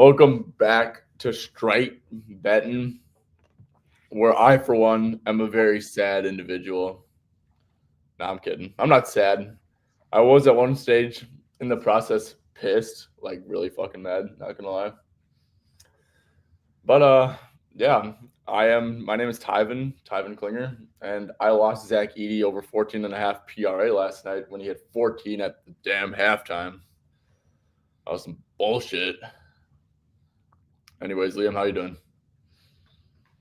Welcome back to Straight Betting, where I, for one, am a very sad individual. No, I'm kidding. I'm not sad. I was at one stage in the process pissed, like really fucking mad, not gonna lie. But yeah, I am. My name is Tyvan Klinger, and I lost Zach Edey over 14.5 PRA last night when he had 14 at the damn halftime. That was some bullshit. Anyways, Liam, how you doing?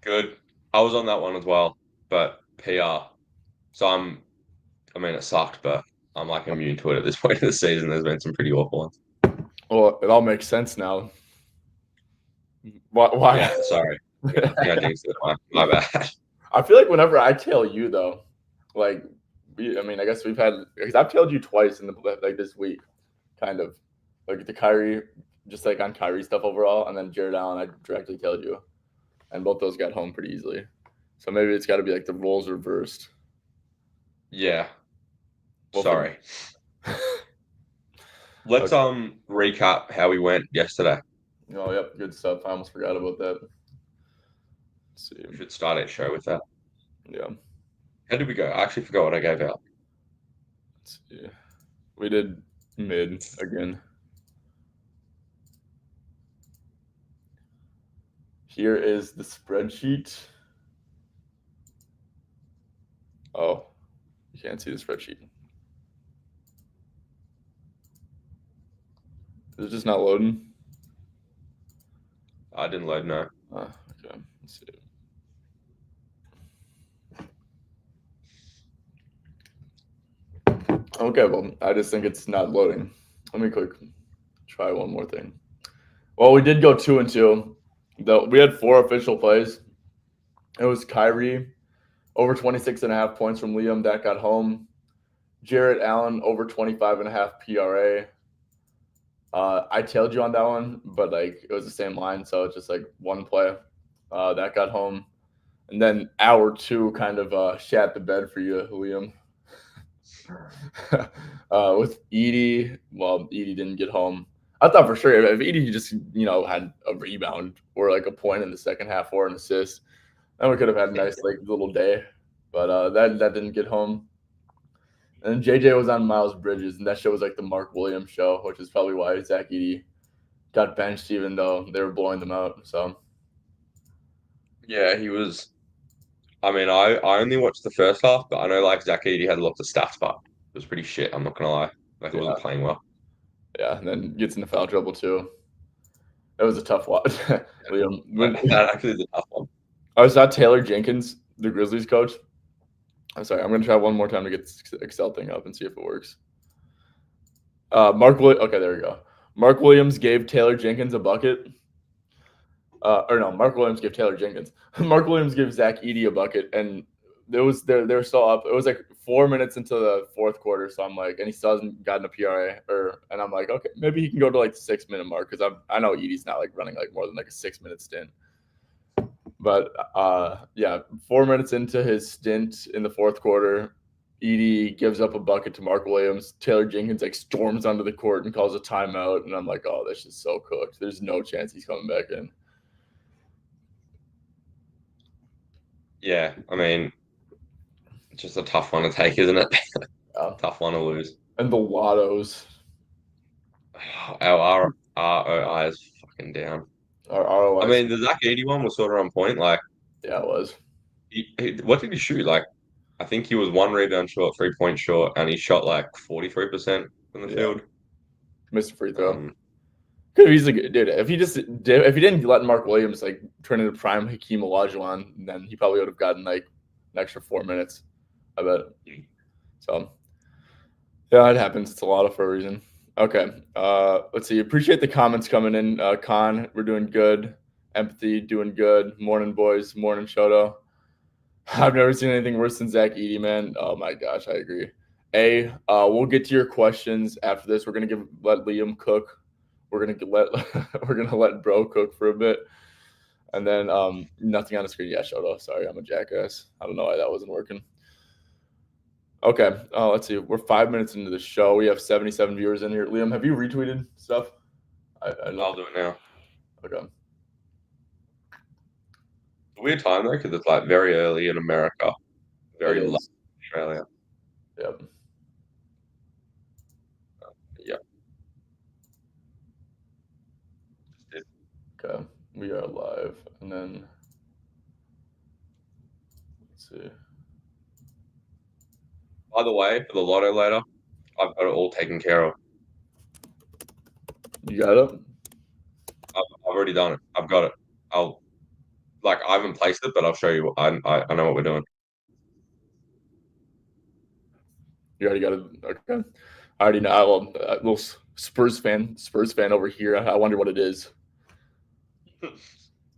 Good. I was on that one as well, but PR. So I mean, it sucked, but I'm like immune to it at this point in the season. There's been some pretty awful ones. Well, it all makes sense now. Why? Yeah, sorry. I think I jinxed it. My bad. I feel like whenever I tail you though, like I guess we've had because I've tailed you twice in the like this week, kind of like the Kyrie, just like on Kyrie stuff overall, and then Jared Allen, I directly tailed you, and both those got home pretty easily. So maybe it's got to be like the roles reversed. Yeah, We'll sorry. figure. Let's Okay. recap how we went yesterday. Oh, yep, good stuff. I almost forgot about that. Let's see. We should start our show with that. Yeah. How did we go? I actually forgot what I gave out. Let's see. We did mid again. Here is the spreadsheet. Oh, you can't see the spreadsheet. Is it just not loading? I didn't load, no. Okay. Let's see. Okay, well, I just think it's not loading. Let me try one more thing. Well, we did go 2-2. Though we had 4 official plays. It was Kyrie over 26.5 points from Liam that got home. Jarrett Allen over 25.5 PRA. I tailed you on that one, but like it was the same line, so it's just like one play that got home, and then hour 2 kind of shat the bed for you, Liam. With Edie, well, Edie didn't get home. I thought for sure if Edie just had a rebound or like a point in the second half or an assist, then we could have had a nice like little day. But that didn't get home. And JJ was on Miles Bridges, and that show was like the Mark Williams show, which is probably why Zach Edey got benched, even though they were blowing them out. So Yeah, he was. I mean, I only watched the first half, but I know like Zach Edey had lots of stats, but it was pretty shit. I'm not gonna lie. Like, it yeah, wasn't playing well. yeah, and then gets into foul trouble too. It was a tough watch, Liam. That actually is a tough one. I saw Taylor Jenkins, the Grizzlies coach. I'm sorry. I'm gonna try one more time to get this Excel thing up and see if it works. Okay, there we go. Mark Williams gave Taylor Jenkins a bucket. Or no, Mark Williams gave Taylor Jenkins. Mark Williams gave Zach Edey a bucket, and they were still up. It was like 4 minutes into the fourth quarter, so I'm like, and he still hasn't gotten a PRA, and I'm like, okay, maybe he can go to like the 6 minute mark because I know Edey's not like running like more than like a 6 minute stint. But yeah, 4 minutes into his stint in the fourth quarter, Edey gives up a bucket to Mark Williams. Taylor Jenkins like storms onto the court and calls a timeout, and I'm like, oh, this is so cooked. There's no chance he's coming back in. Yeah, I mean, it's just a tough one to take, isn't it? Yeah. Tough one to lose. And the Lottos Our ROI is fucking down. are I ROIs. mean, the Zach 81 was sort of on point. Like, Yeah, it was. what did he shoot? Like, I think he was one rebound short, 3 point short, and he shot like 43% from the Yeah, field. missed a free throw. Um, He's a good dude. If he didn't let Mark Williams like turn into prime Hakeem Olajuwon, then he probably would have gotten like an extra 4 minutes. I bet. So yeah, it happens. It's a lot of for a reason. Okay. Let's see. Appreciate the comments coming in. Con, we're doing good. Empathy, doing good. Morning, boys. Morning, Shoto. I've never seen anything worse than Zach Edey, man. Oh my gosh, I agree. We'll get to your questions after this. We're gonna let Liam cook. We're gonna we're gonna let Bro cook for a bit, and then nothing on the screen. Yeah, Shoto. Sorry, I'm a jackass. I don't know why that wasn't working. Okay. Let's see. We're 5 minutes into the show. We have 77 viewers in here. Liam, have you retweeted stuff? I'll do it now. Okay. Weird time though, because it's like very early in America, It very late is. in Australia. Yep. Yeah. Okay. We are live. And then let's see. By the way, for the lotto later, I've got it all taken care of. You got it? I've already done it. I've got it. I'll I haven't placed it, but I'll show you. I know what we're doing. You already got it. Okay. I already know. Well, a little Spurs fan over here. I wonder what it is.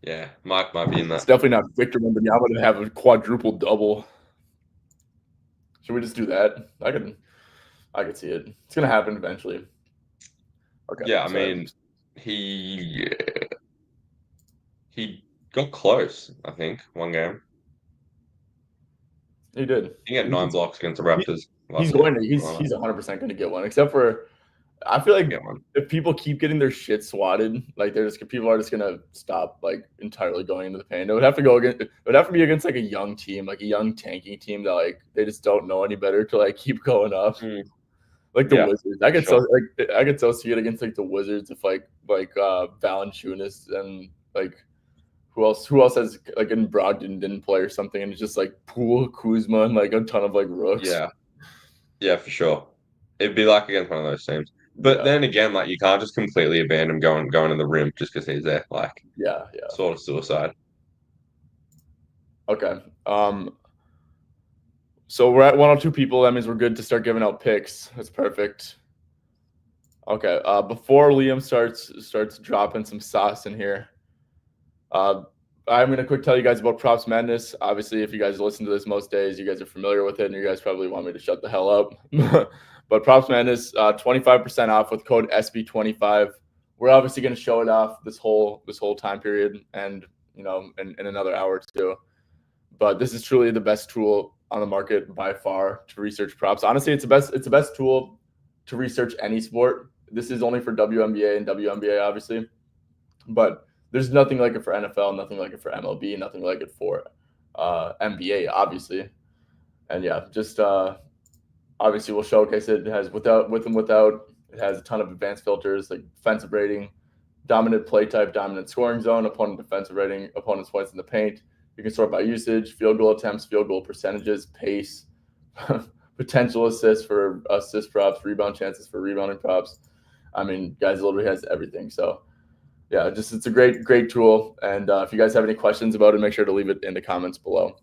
Yeah, might be in It's that. definitely not Victor Wembanyama to have a quadruple double. Should we just do that? I could see it. It's gonna happen eventually. Okay. Yeah, I Sorry. mean, he he got close. I think one game. He did. He had 9 blocks against the Raptors He's last year. going to. He's 100% going to get one. Except for, I feel like Get one. if people keep getting their shit swatted, like people are just gonna stop like entirely going into the paint. It would have to go against. It would have to be against like a young team, like a young tanking team that like they just don't know any better to like keep going up. Like the Yeah, Wizards, I could sure. so like I could so see it against like the Wizards if like Valanciunas and like who else has like in Brogdon didn't play or something, and it's just like Poole, Kuzma, and like a ton of like rooks. Yeah, for sure. It'd be like against one of those teams. But Yeah, then again, like you can't just completely abandon going to the rim just because he's there. Like yeah. sort of suicide. Okay. So we're at 102 people. That means we're good to start giving out picks. That's perfect. Okay. Before Liam starts dropping some sauce in here, I'm gonna quick tell you guys about Props Madness. Obviously, if you guys listen to this most days, you guys are familiar with it, and you guys probably want me to shut the hell up. But Props Madness, 25% off with code SB25. We're obviously gonna show it off this whole time period, and in another hour or two. But this is truly the best tool on the market by far to research props. Honestly, it's the best tool to research any sport. This is only for WNBA and WNBA, obviously, but there's nothing like it for NFL, nothing like it for MLB, nothing like it for NBA, obviously. And yeah, just obviously we'll showcase it. It has with and without. It has a ton of advanced filters like defensive rating, dominant play type, dominant scoring zone, opponent defensive rating, opponent's points in the paint. You can sort by usage, field goal attempts, field goal percentages, pace, potential assists for assist props, rebound chances for rebounding props. I mean, guys, literally has everything. So yeah, it's a great tool. And if you guys have any questions about it, make sure to leave it in the comments below.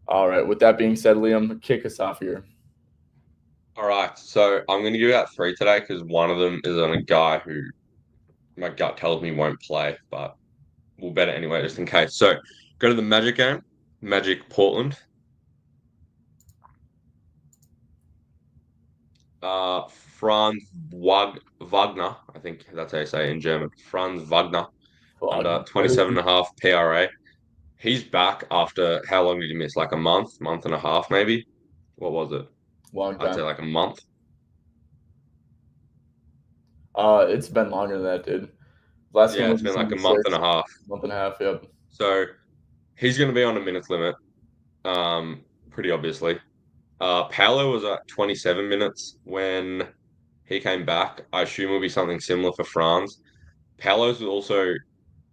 All right. With that being said, Liam, kick us off here. All right, so I'm going to give out 3 today because one of them is on a guy who my gut tells me won't play, but we'll bet it anyway just in case. So go to the Magic game, Magic Portland. Franz Wagner, I think that's how you say it in German. Franz Wagner, under 27.5 PRA. He's back after how long did he miss? Like a month and a half, maybe? What was it? Long I'd say time. like a month. It's been longer than that, dude. Last game Yeah, was it's been like a December month and 6th, a half. month and a half. Yep. So he's going to be on a minutes limit, pretty obviously. Paolo was at 27 minutes when he came back. I assume it'll be something similar for Franz. Paolo's was also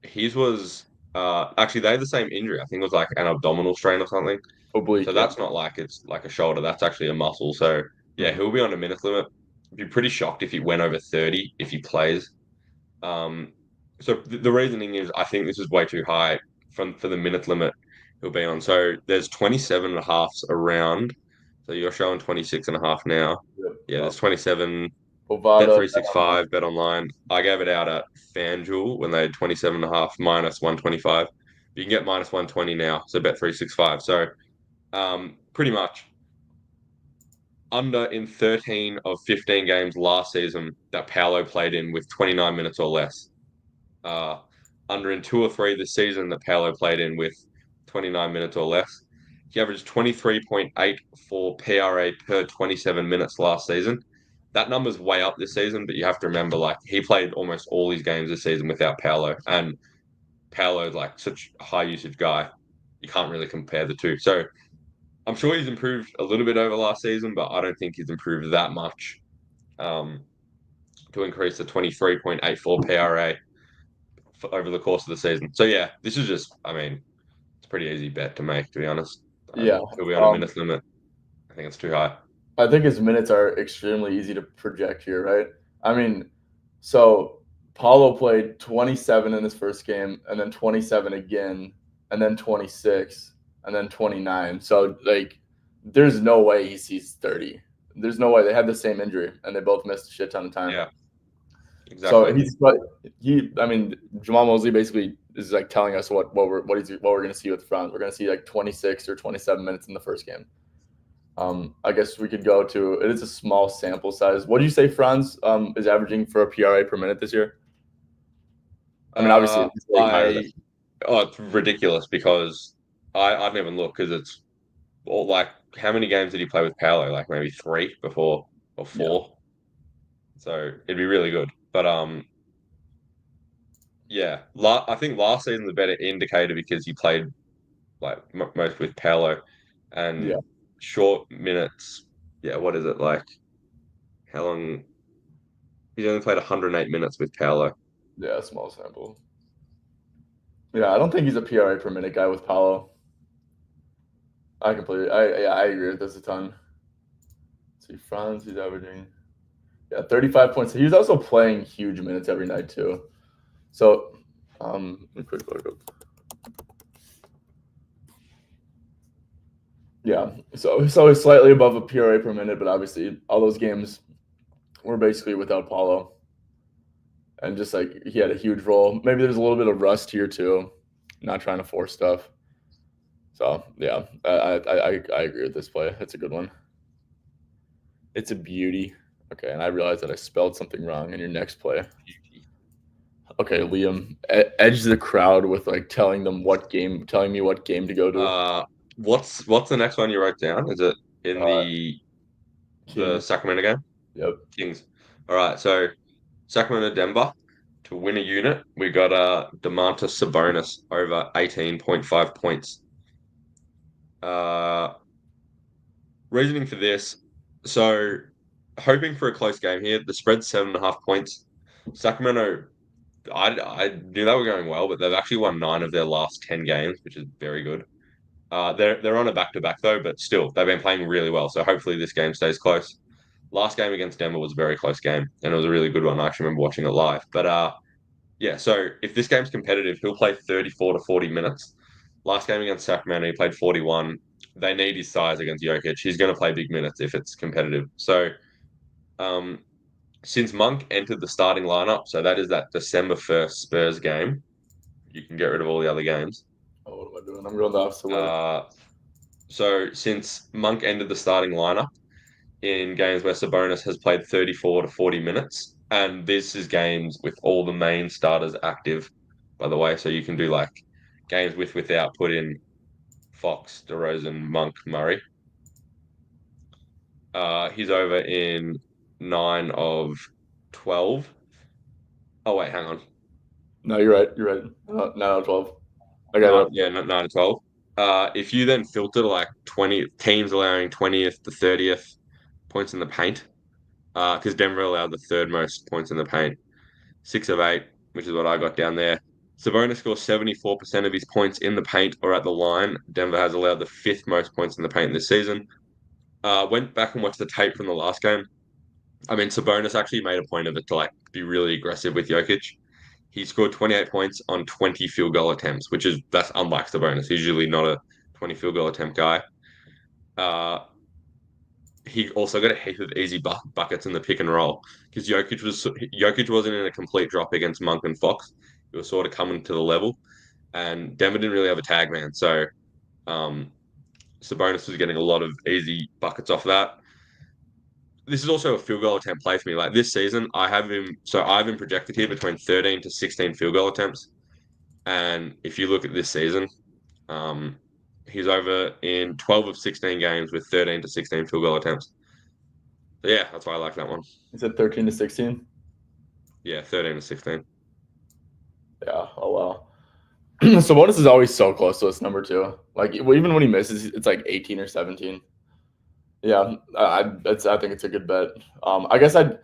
his was actually they had the same injury. I think it was like an abdominal strain or something. So Oblique. Yep. that's not like it's like a shoulder. That's actually a muscle. So yeah, Mm-hmm. he'll be on a minutes limit. I'd be pretty shocked if he went over 30 if he plays. Um, so the reasoning is I think this is way too high for the minutes limit he'll be on. So there's 27 and a halves around. So you're showing 26 and a half now. Yeah, Yep. there's 27. Bet Bovada. 365, Bet Online. I gave it out at FanDuel when they had 27 and a half minus 125. You can get minus 120 now, so Bet 365. So pretty much under in 13 of 15 games last season that Paolo played in with 29 minutes or less. Uh, under in 2 or 3 this season that Paolo played in with 29 minutes or less. He averaged 23.8 for PRA per 27 minutes last season. that number's way up this season, but you have to remember like he played almost all his games this season without Paolo, and Paolo's like such a high usage guy. You can't really compare the two. So I'm sure he's improved a little bit over last season, but I don't think he's improved that much um, to increase the 23.84 PRA over the course of the season. So yeah, this is just, I mean, it's a pretty easy bet to make, to be honest. Yeah. He'll be on a minutes limit. I think it's too high. I think his minutes are extremely easy to project here, right? I mean, so Paulo played 27 in his first game, and then 27 again, and then 26, and then 29. So like, there's no way he sees 30. There's no way. They had the same injury, and they both missed a shit ton of time. Yeah, So exactly. I mean, Jamal Mosley basically is like telling us what we're going to see with Franz. We're going to see like 26 or 27 minutes in the first game. I guess we could go to it is a small sample size. What do you say Franz is averaging for a PRA per minute this year? I mean, obviously it's way higher than It's ridiculous because I didn't even look because it's all like how many games did he play with Paolo? Like maybe three before or yeah. four. So it'd be really good. But yeah, I think last season's a better indicator because he played like most with Paolo Yeah. and short minutes. Yeah, what is it like? How long? He's only played 108 minutes with Paolo. Yeah, small sample. Yeah, I don't think he's a PRA per minute guy with Paulo. I agree with this a ton. Let's see, Franz, he's averaging 35 points. He was also playing huge minutes every night too. So let me quick look up. Yeah, so he's slightly above a PRA per minute, but obviously all those games were basically without Paulo, and just like he had a huge role. Maybe there's a little bit of rust here too, not trying to force stuff. So yeah, I agree with this play. It's a good one. It's a beauty. Okay, and I realized that I spelled something wrong in your next play. Okay, Liam, edge the crowd with like telling me what game to go to. What's the next one you wrote down? Is it in Uh, the Kings. Sacramento game? Yep. Kings. All right, so Sacramento Denver to win a unit. We got Domantas Sabonis over 18.5 points. Uh, reasoning for this, so hoping for a close game here. The spread's 7.5 points. Sacramento, I knew they were going well, but they've actually won 9 of their last 10 games, which is very good. They're on a back to back though, but still they've been playing really well. So hopefully this game stays close. Last game against Denver was a very close game, and it was a really good one. I actually remember watching it live. But yeah. So if this game's competitive, he'll play 34 to 40 minutes. Last game against Sacramento, he played 41. They need his size against Jokic. He's going to play big minutes if it's competitive. So um, since Monk entered the starting lineup, so that is that December 1st Spurs game, you can get rid of all the other games. Oh, what am I doing? I'm going the opposite way. Uh, so since Monk entered the starting lineup in games where Sabonis has played 34 to 40 minutes, and this is games with all the main starters active, by the way. So you can do like games without put in Fox, DeRozan, Monk, Murray. He's over in 9 of 12. Oh wait, hang on. No, you're right. You're right. 9 out of 12. I got it up. Yeah, 9 of 12. If you then filter like 20 teams allowing 20th to 30th points in the paint, because Denver allowed the third most points in the paint, 6 of 8, which is what I got down there. Sabonis scores 74% of his points in the paint or at the line. Denver has allowed the fifth most points in the paint this season. Went back and watched the tape from the last game. I mean, Sabonis actually made a point of it to like be really aggressive with Jokic. He scored 28 points on 20 field goal attempts, that's unlike Sabonis. He's usually not a 20 field goal attempt guy. Uh, he also got a heap of easy buckets in the pick and roll because Jokic wasn't in a complete drop against Monk and Fox. He was sort of coming to the level, and Denver didn't really have a tag man, so um, Sabonis was getting a lot of easy buckets off that. This is also a field goal attempt play for me. Like this season, I've been projected here between 13 to 16 field goal attempts, and if you look at this season, um, he's over in 12 of 16 games with 13 to 16 field goal attempts. So yeah, that's why I like that one. You said 13 to 16. Yeah, 13 to 16. Yeah. Oh wow. Sabonis is always so close to us, number two. Like even when he misses, it's like 18 or 17. Yeah, I think it's a good bet. I guess I'd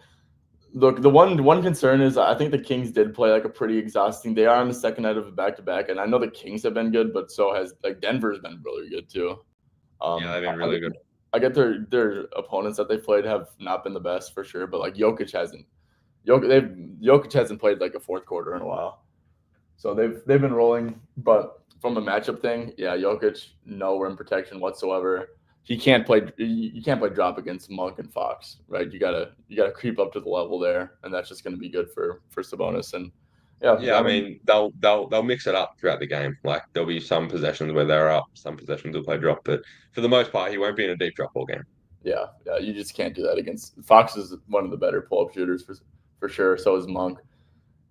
look. The one concern is I think the Kings did play like a pretty exhausting. They are on the second night of a back to back, and I know the Kings have been good, but so has like Denver's been really good too. Yeah, they've been I really good. get their opponents that they played have not been the best for sure, but like Jokic hasn't played like a fourth quarter in a while. So they've been rolling, but from a matchup thing, yeah, Jokic no rim protection whatsoever. He can't play. You can't play drop against Monk and Fox, right? You gotta creep up to the level there, and that's just going to be good for Sabonis. And yeah, Yeah, I I mean, mean they'll mix it up throughout the game. Like there'll be some possessions where they're up, some possessions will play drop, but for the most part, he won't be in a deep drop all game. yeah, you just can't do that against Fox. Is one of the better pull up shooters for sure. So is Monk.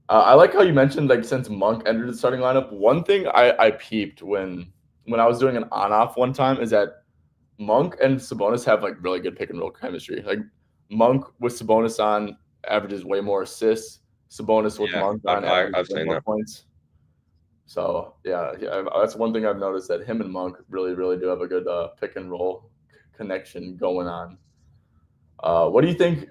I like how you mentioned like since Monk entered the starting lineup. One thing I peeped when I was doing an on off one time is that Monk and Sabonis have like really good pick and roll chemistry. Like Monk with Sabonis on averages way more assists. Sabonis with Yeah, Monk I've on averages I've way seen more that. points. So yeah, that's one thing I've noticed that him and Monk really do have a good pick and roll connection going on. What do you think?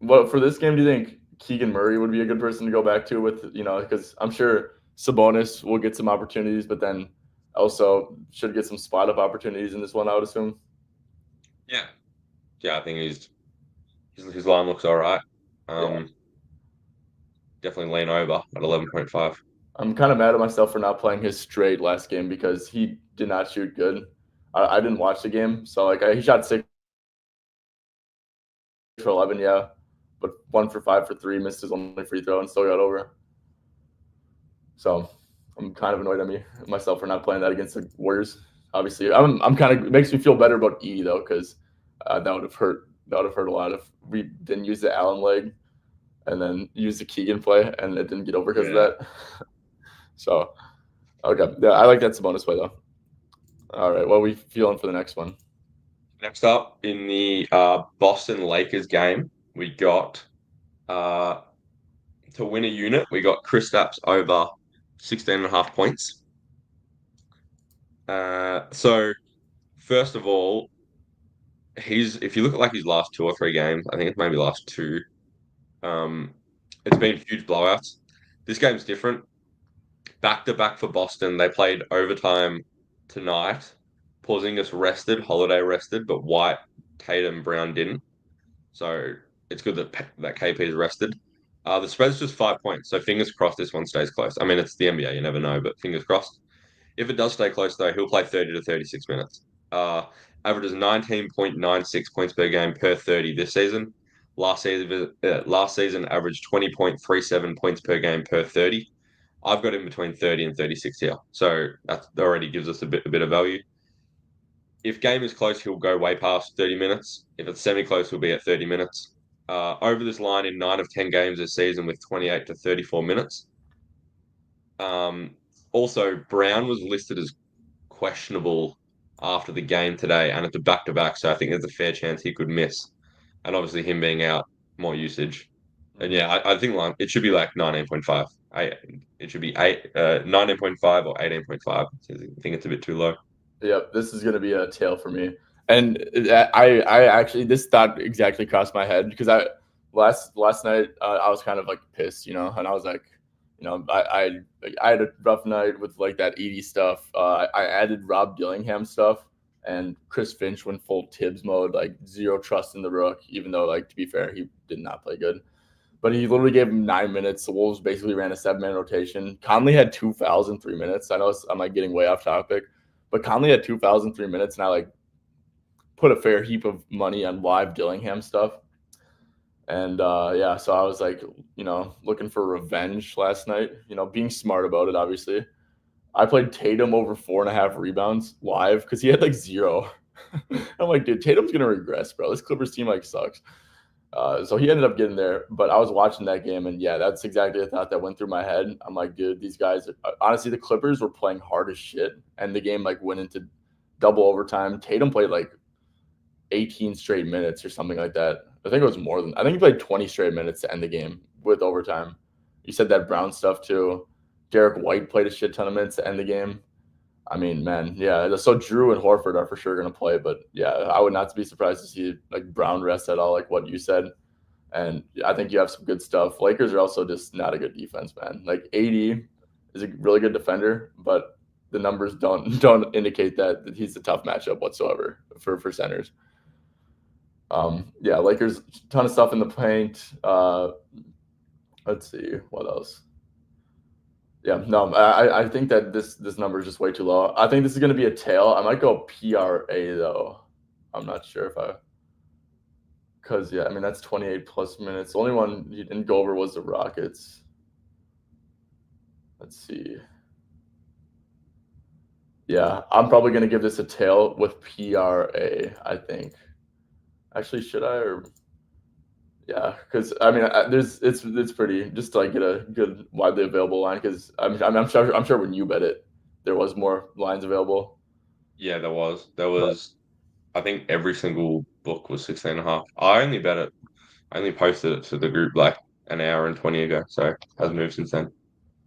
What for this game? Do you think Keegan Murray would be a good person to go back to with because I'm sure Sabonis will get some opportunities, but then also should get some spot up opportunities in this one. I would assume. Yeah, yeah, I think his line looks all right. Yeah. Um, Definitely lean over at 11.5. I'm kind of mad at myself for not playing his straight last game because he did not shoot good. I didn't watch the game, so like he shot 6 for 11, yeah, but 1 for 5 for three, missed his only free throw, and still got over. So I'm kind of annoyed at me myself for not playing that against the Warriors. Obviously, I'm kind of it makes me feel better about E though because that would have hurt. That would have hurt a lot if we didn't use the Allen leg and then use the Keegan play and it didn't get over because of Yeah. that. So okay, yeah, I like that Sabonis play though. All right, what are we feeling for the next one? Next up in the Boston Lakers game, we got uh, to win a unit, we got Kristaps over 16.5 points. So first of all, if you look at like his last two or three games, I think it's maybe last two. Um, it's been huge blowouts. This game's different. Back to back for Boston. They played overtime tonight. Porzingis rested, Holiday rested, but White, Tatum, Brown didn't. So it's good that KP is rested. The spread's just 5 points, so fingers crossed this one stays close. I mean, it's the NBA, you never know, but fingers crossed. If it does stay close, though, he'll play 30 to 36 minutes. Averages 19.96 points per game per 30 this season. Last season averaged 20.37 points per game per 30. I've got him between 30 and 36 here, so that already gives us a bit of value. If game is close, he'll go way past 30 minutes. If it's semi-close, he'll be at 30 minutes. Over this line in 9 of 10 games this season with 28 to 34 minutes. Um, Also, Brown was listed as questionable after the game today, and it's a back-to-back, so I think there's a fair chance he could miss. And obviously, him being out, more usage. And Mhm. yeah, I think like it should be like 19.5. It should be 19.5 or 18.5. I think it's a bit too low. Yep, this is gonna be a tail for me. And I actually this thought exactly crossed my head because I last night I was kind of like pissed, and I was like, I had a rough night with like that Edie stuff. I added Rob Dillingham stuff, and Chris Finch went full Tibbs mode, like zero trust in the rook, even though like to be fair he did not play good. But he literally gave him 9 minutes. The Wolves basically ran a 7-man rotation. Conley had 2 fouls in 3 minutes. I know I'm like getting way off topic, but Conley had 2 fouls in 3 minutes, and I like put a fair heap of money on live Dillingham stuff. And yeah, so I was like, looking for revenge last night. Being smart about it, obviously. I played Tatum over 4.5 rebounds live because he had like zero. I'm like, dude, Tatum's gonna regress, bro. This Clippers team like sucks. So he ended up getting there, but I was watching that game, and yeah, that's exactly the thought that went through my head. I'm like, dude, these guys. Honestly, the Clippers were playing hard as shit, and the game like went into double overtime. Tatum played like 18 straight minutes or something like that. I think it was more than. I think he played 20 straight minutes to end the game with overtime. You said that Brown stuff too. Derek White played a shit ton of minutes to end the game. I mean, man, yeah. So Drew and Horford are for sure going to play, but yeah, I would not be surprised to see like Brown rest at all, like what you said. And I think you have some good stuff. Lakers are also just not a good defense, man. Like AD is a really good defender, but the numbers don't indicate that he's a tough matchup whatsoever for centers. Yeah, Lakers ton of stuff in the paint. Let's see what else. Yeah, no, I think that this number is just way too low. I think this is going to be a tail. I might go PRA though. I'm not sure if I, because yeah, I mean that's 28 plus minutes. The only one you didn't go over was the Rockets. Let's see. Yeah, I'm probably going to give this a tail with PRA. I think. Actually, should I or? Yeah, because I mean, it's pretty just to like get a good widely available line because I'm sure when you bet it, there was more lines available. Yeah, there was. There But was. I think every single book was 16.5. I only bet it. I only posted it to the group like an hour and 20 ago, so it hasn't moved since then.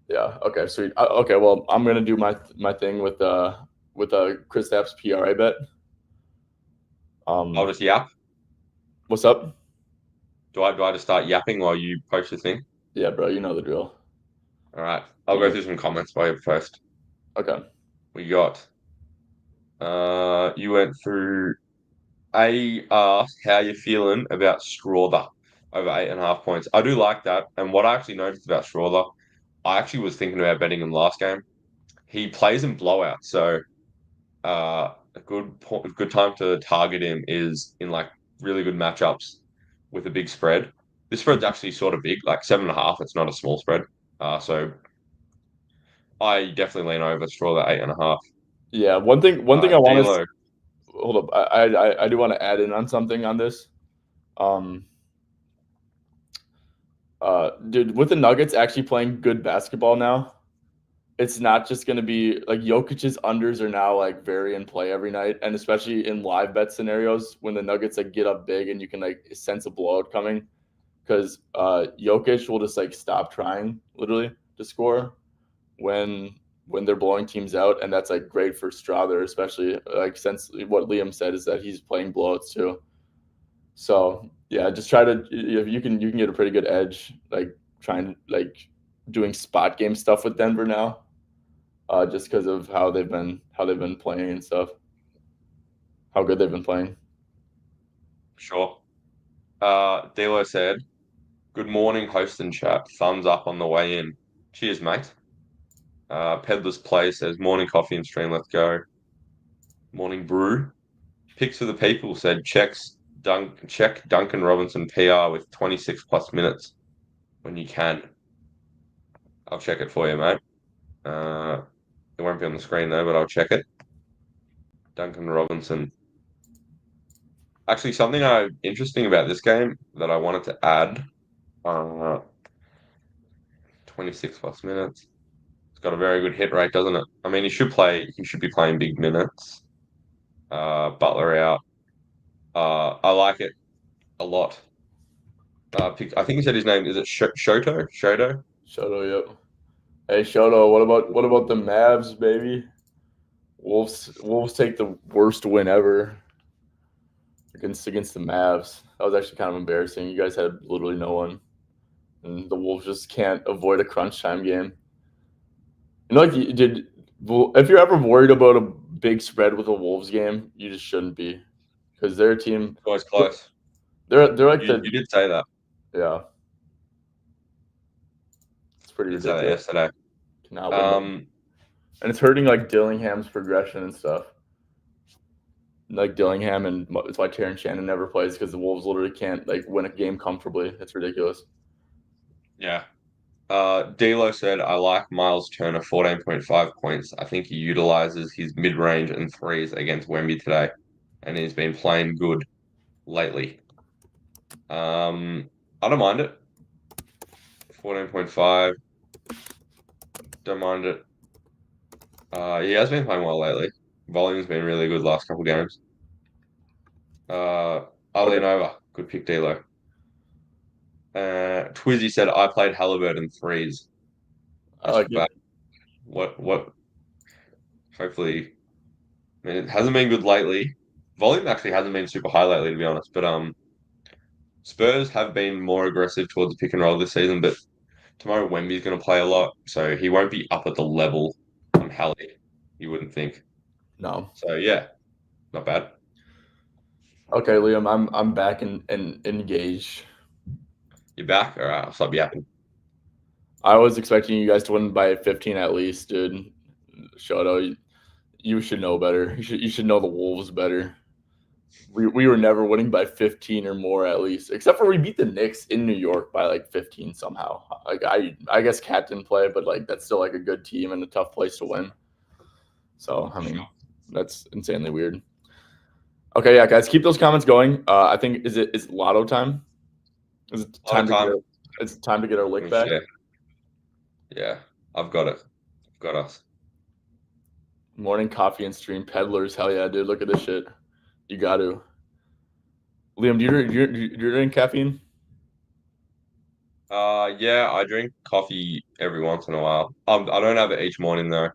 yeah, okay, sweet. Okay, well, I'm gonna do my thing with Chris Stapp's PRA bet. I'll Um, just yap. what's up? Do I just start yapping while you post the thing? Yeah, bro, you know the drill. All right. I'll go You through some comments while you first. okay? We got you went through A asked how you feeling about Strawther over 8.5 points. I do like that. And what I actually noticed about Strawther, I actually was thinking about betting him last game. He plays in blowouts, so a good time to target him is in like really good matchups with a big spread. This spread's actually sort of big, like 7.5. It's not a small spread. So I definitely lean over Strawther 8.5. Yeah, one thing I want to D'Lo, hold up. I do want to add in on something on this. Um, dude, with the Nuggets actually playing good basketball now, it's not just going to be like Jokic's unders are now like very in play every night, and especially in live bet scenarios when the Nuggets like get up big and you can like sense a blowout coming because Jokic will just like stop trying literally to score when they're blowing teams out, and that's like great for Strawther, especially like since what Liam said is that he's playing blowouts too. So yeah, just try to if you can get a pretty good edge like trying like doing spot game stuff with Denver now, just because of how they've been playing and stuff, how good they've been playing. sure. D'Lo said, "Good morning, host and chat. Thumbs up on the way in. Cheers, mate." Peddler's Play says, "Morning coffee and stream. Let's go. Morning brew." Picks for the people said, check Duncan Robinson PR with 26 plus minutes when you can. I'll check it for you, mate. Uh, it won't be on the screen though, but I'll check it. Duncan Robinson. Actually, something interesting about this game that I wanted to add. Uh, 26 plus minutes. It's got a very good hit rate, doesn't it? I mean, he should play. He should be playing big minutes. Butler out. I like it a lot. I think he said his name. Is it Shoto? Shoto? Shoto, yep. Hey Shoto, what about the Mavs, baby? Wolves take the worst win ever against the Mavs. That was actually kind of embarrassing. You guys had literally no one, and the Wolves just can't avoid a crunch time game. You know, like you did. If you're ever worried about a big spread with a Wolves game, you just shouldn't be, because their team, Always close. they're like You did say that. yeah, it's pretty You did say that ridiculous. yesterday. Cannot win them, Um, and it's hurting like Dillingham's progression and stuff. Like Dillingham, and it's why Terrence Shannon never plays because the Wolves literally can't like win a game comfortably. It's ridiculous. yeah. D'Lo said, "I like Miles Turner, 14.5 points. I think he utilizes his mid-range and threes against Wemby today, and he's been playing good lately." I don't mind it. 14.5, don't mind it. He has been playing well lately. Volume's been really good last couple games. I'll Okay. lean over. Good pick, D'Lo. Twizzy said I played Halliburton threes. I That's like it. bad. What? Hopefully, I mean, it hasn't been good lately. Volume actually hasn't been super high lately, to be honest. But Spurs have been more aggressive towards the pick and roll this season. But tomorrow Wemby's going to play a lot, so he won't be up at the level on Hallie. You wouldn't think. No. So yeah, not bad. Okay, Liam, I'm back and engaged. You're back. All right, I'll stop yapping. I was expecting you guys to win by 15 at least, dude. Shoto, you should know better. You should know the Wolves better. We were never winning by 15 or more at least, except for we beat the Knicks in New York by like 15 somehow. Like I guess Cat didn't play, but like that's still like a good team and a tough place to win. So I mean, that's insanely weird. Okay, yeah, guys, keep those comments going. I think is it lotto time? Is it A lot of time to get time. it's time to get our Let lick me back? share. Yeah, I've got it. I've got us. Morning coffee and stream peddlers. Hell yeah, dude! Look at this shit. You got to. Liam, do you drink caffeine? Yeah, I drink coffee every once in a while. I don't have it each morning though.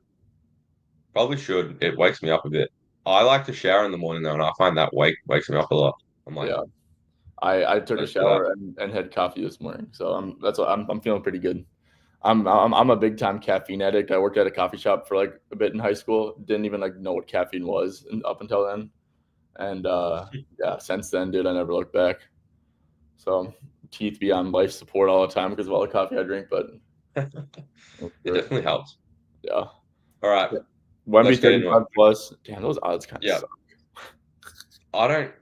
Probably should. It wakes me up a bit. I like to shower in the morning though, and I find that wakes me up a lot. I'm like, Yeah. I took a let's do that. shower and had coffee this morning, so that's what I'm feeling pretty good. I'm a big time caffeine addict. I worked at a coffee shop for like a bit in high school. Didn't even like know what caffeine was up until then, and yeah, since then, dude, I never looked back. So teeth be on life support all the time because of all the coffee I drink, but It definitely helps. yeah. All right, let's Wemby get into it. 35 plus. Damn, those odds kind of Yeah, suck. I don't.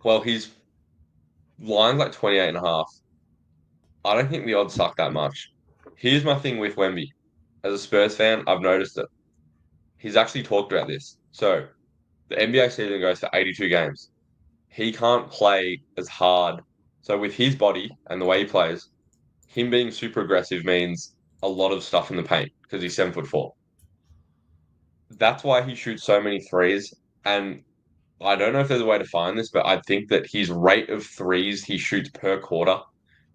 Well, his line's like 28 and a half. I don't think the odds suck that much. Here's my thing with Wemby. As a Spurs fan, I've noticed it. He's actually talked about this. So the NBA season goes for 82 games. He can't play as hard. So with his body and the way he plays, him being super aggressive means a lot of stuff in the paint because he's 7'4". That's why he shoots so many threes. And I don't know if there's a way to find this, but I think that his rate of threes he shoots per quarter,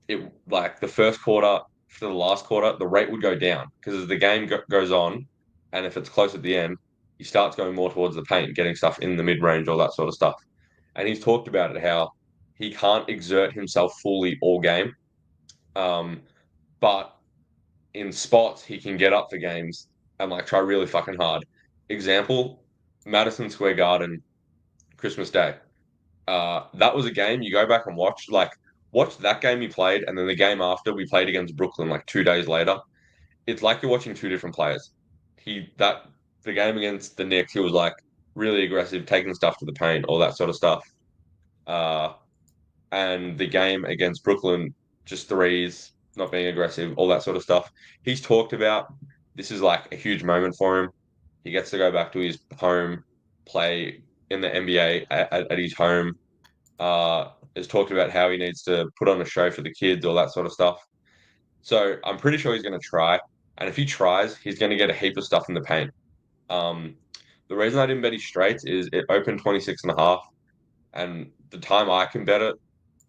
it like the first quarter to the last quarter, the rate would go down because as the game goes on, and if it's close at the end, he starts going more towards the paint, getting stuff in the mid range, all that sort of stuff. And he's talked about it how he can't exert himself fully all game. Um, but in spots he can get up for games and like try really fucking hard. Example, Madison Square Garden, Christmas Day. That was a game you go back and watch that game he played, and then the game after we played against Brooklyn like 2 days later. It's like you're watching two different players. He that The game against the Knicks, he was like really aggressive, taking stuff to the paint, all that sort of stuff. Uh, and the game against Brooklyn, just threes, not being aggressive, all that sort of stuff. He's talked about this is like a huge moment for him. He gets to go back to his home, play in the NBA at his home. Has talked about how he needs to put on a show for the kids, all that sort of stuff. So I'm pretty sure he's going to try. And if he tries, he's going to get a heap of stuff in the paint. Um, the reason I didn't bet his straights is it opened 26 and a half. And the time I can bet it,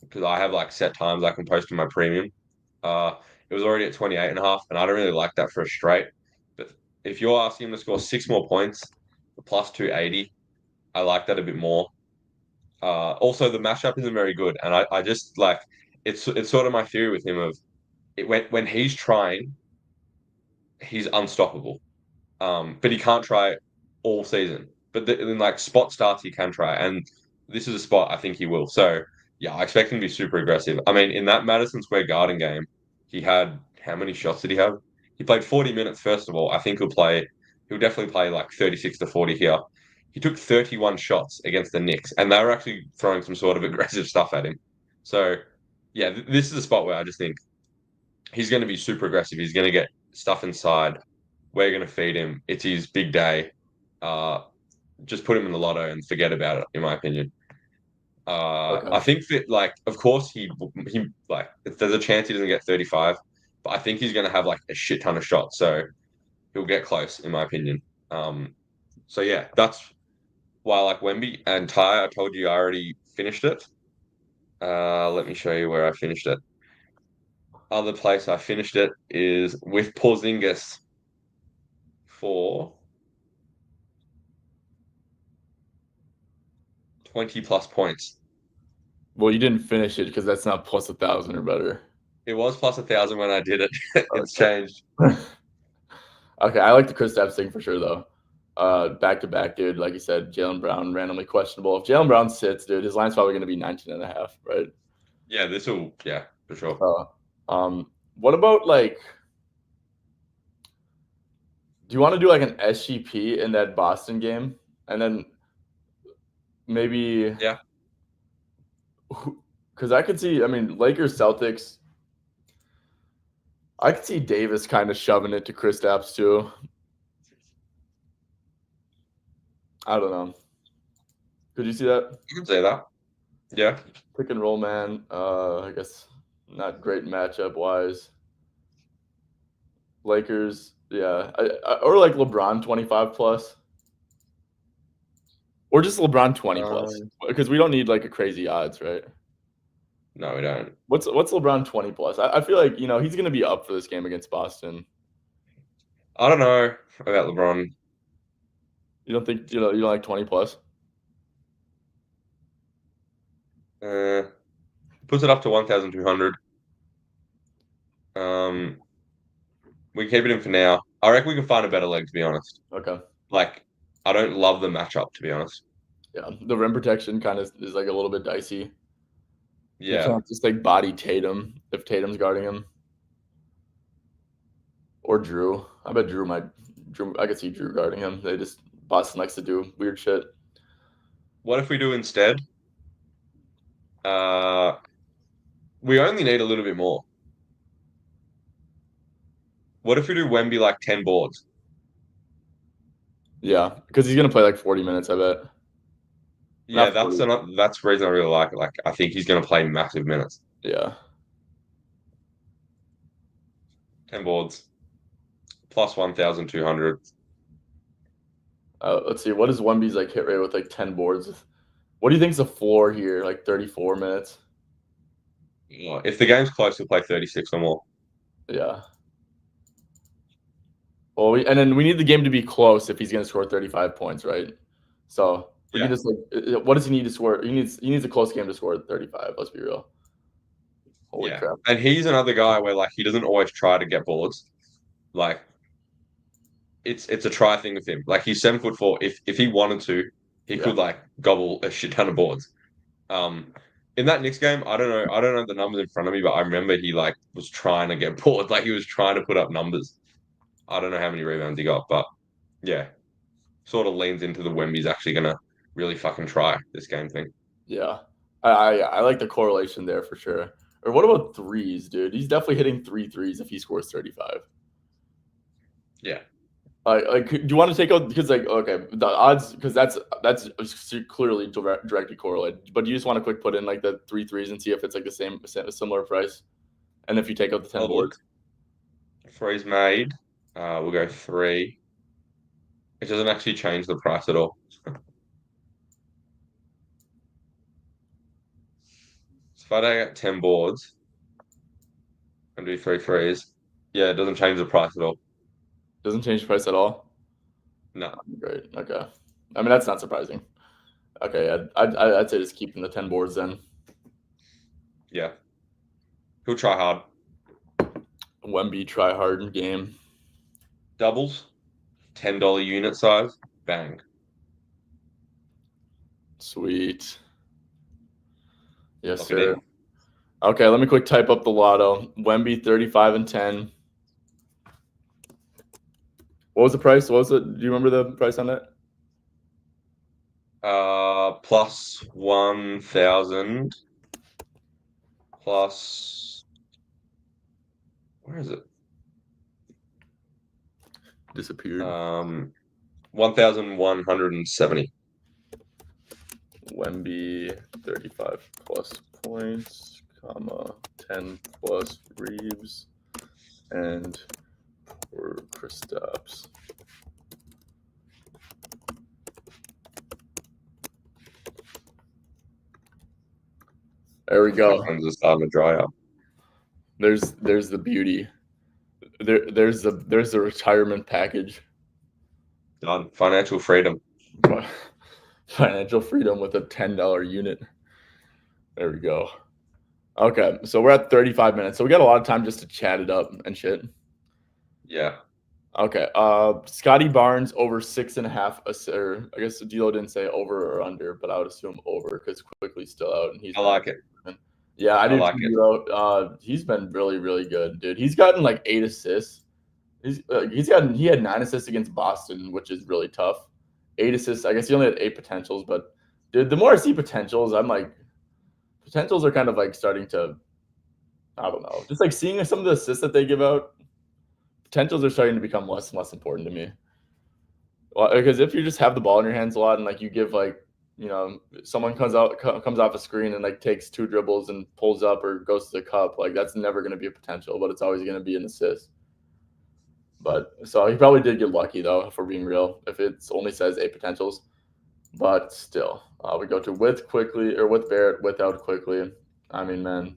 because I have like set times I can post in my premium, uh, it was already at 28 and a half. And I don't really like that for a straight. But if you're asking him to score 6 more points, the plus 280, I like that a bit more. Also, the matchup isn't very good. And I just like it's sort of my theory with him of when he's trying, he's unstoppable. But he can't try all season. But in like spot starts, he can try, and this is a spot I think he will. So yeah, I expect him to be super aggressive. I mean, in that Madison Square Garden game, he had how many shots did he have? He played 40 minutes. First of all, I think He'll definitely play like 36 to 40 here. He took 31 shots against the Knicks, and they were actually throwing some sort of aggressive stuff at him. So yeah, this is a spot where I just think he's going to be super aggressive. He's going to get stuff inside. We're going to feed him. It's his big day. Uh, just put him in the lotto and forget about it, in my opinion. I Okay. think that, like, of course, he like, there's a chance he doesn't get 35, but I think he's going to have like a shit ton of shots, so he'll get close, in my opinion. So yeah, that's why I like Wemby and Ty. I told you I already finished it. Let me show you where I finished it. Other place I finished it is with Porzingis for 20 plus points. Well, you didn't finish it because that's not plus 1,000 or better. It was plus 1,000 when I did it. It's Okay. changed. Okay, I like the Kristaps thing for sure though. Back to back, dude. Like you said, Jaylen Brown randomly questionable. If Jaylen Brown sits, dude, his line's probably going to be 19.5, right? Yeah, for sure. What about like? Do you want to do like an SGP in that Boston game, and then maybe? Yeah. Because I could see. I mean, Lakers Celtics. I could see Davis kind of shoving it to Kristaps too. I don't know. Could you see that? You can say that. Yeah. Pick and roll, man. I guess not great matchup wise. Lakers, yeah, or like LeBron 25 plus, or just LeBron 20 plus, because we don't need like a crazy odds, right? No, we don't. What's LeBron 20 plus? I feel like he's gonna be up for this game against Boston. I don't know about LeBron. You don't think you don't like 20 plus? Puts it up to 1,200. We can keep it in for now. I reckon we can find a better leg, to be honest. Okay. Like, I don't love the matchup, to be honest. Yeah, the rim protection kind of is like a little bit dicey. You Yeah. can't just like body Tatum if Tatum's guarding him, or Drew. I bet Drew might. Drew, I could see Drew guarding him. Boston likes to do weird shit. What if we do instead? We only need a little bit more. What if we do Wemby like 10 boards? Yeah, because he's gonna play like 40 minutes. I bet. Yeah, Not 40. that's the reason I really like it. Like, I think he's going to play massive minutes. Yeah. 10 boards plus 1,200. Let's see. What is Wemby's like hit rate with like 10 boards? What do you think's the floor here? Like 34 minutes? If the game's close, we'll play 36 or more. Yeah. Well, and then we need the game to be close if he's going to score 35 points, right? So we can just like, what does he need to score? He needs a close game to score 35. Let's be real. Holy crap! And he's another guy where like he doesn't always try to get boards. Like it's a try thing with him. Like he's 7'4". If he wanted to, he could like gobble a shit ton of boards. In that Knicks game, I don't know the numbers in front of me, but I remember he like was trying to get boards. Like he was trying to put up numbers. I don't know how many rebounds he got, but yeah, sort of leans into the Wemby's actually gonna really fucking try this game thing. Yeah. I like the correlation there for sure. Or what about threes, dude? He's definitely hitting three threes if he scores 35. Yeah. Like, do you want to take out because like okay the odds because that's clearly directly correlated. But do you just want to quick put in like the three threes and see if it's like the same similar price, and if you take out the 10 boards. Threes made. We'll go 3. It doesn't actually change the price at all. So if I don't get 10 boards and do 3 threes, yeah, it doesn't change the price at all. Doesn't change the price at all. No. Great. Okay. I mean that's not surprising. Okay. I'd say just keeping the 10 boards then. Yeah. He'll try hard. Wemby try hard game. Doubles, $10 unit size, bang. Sweet. Yes, Lock it sir. in. Okay, let me quick type up the lotto. Wemby 35 and 10. What was the price? What was it? Do you remember the price on that? Plus 1,000 plus where is it? Disappeared. 1,170. Wemby 35 plus points, comma 10 plus Reeves, and for Kristaps. There we The front go. ones are starting to dry up. There's the beauty. There's the retirement package. Done. Financial freedom. Financial freedom with a $10 unit. There we go. Okay, so we're at 35 minutes. So we got a lot of time just to chat it up and shit. Yeah. Okay. Scotty Barnes over 6.5. Or I guess D'Lo didn't say over or under, but I would assume over because Quickly's still out and he's. I like it. Yeah, I do like too, D'Lo. He's been really, really good, dude. He's gotten like 8 assists. He had 9 assists against Boston, which is really tough. 8 assists. I guess he only had 8 potentials, but dude, the more I see potentials, I'm like, potentials are kind of like starting to, I don't know, just like seeing some of the assists that they give out. Potentials are starting to become less and less important to me. Well, because if you just have the ball in your hands a lot and like you give like, someone comes off a screen and like takes 2 dribbles and pulls up or goes to the cup, like that's never going to be a potential, but it's always going to be an assist. But so he probably did get lucky though, if we're being real, if it only says 8 potentials. But still, we go to with Quickly or with Barrett without Quickly. I mean, man,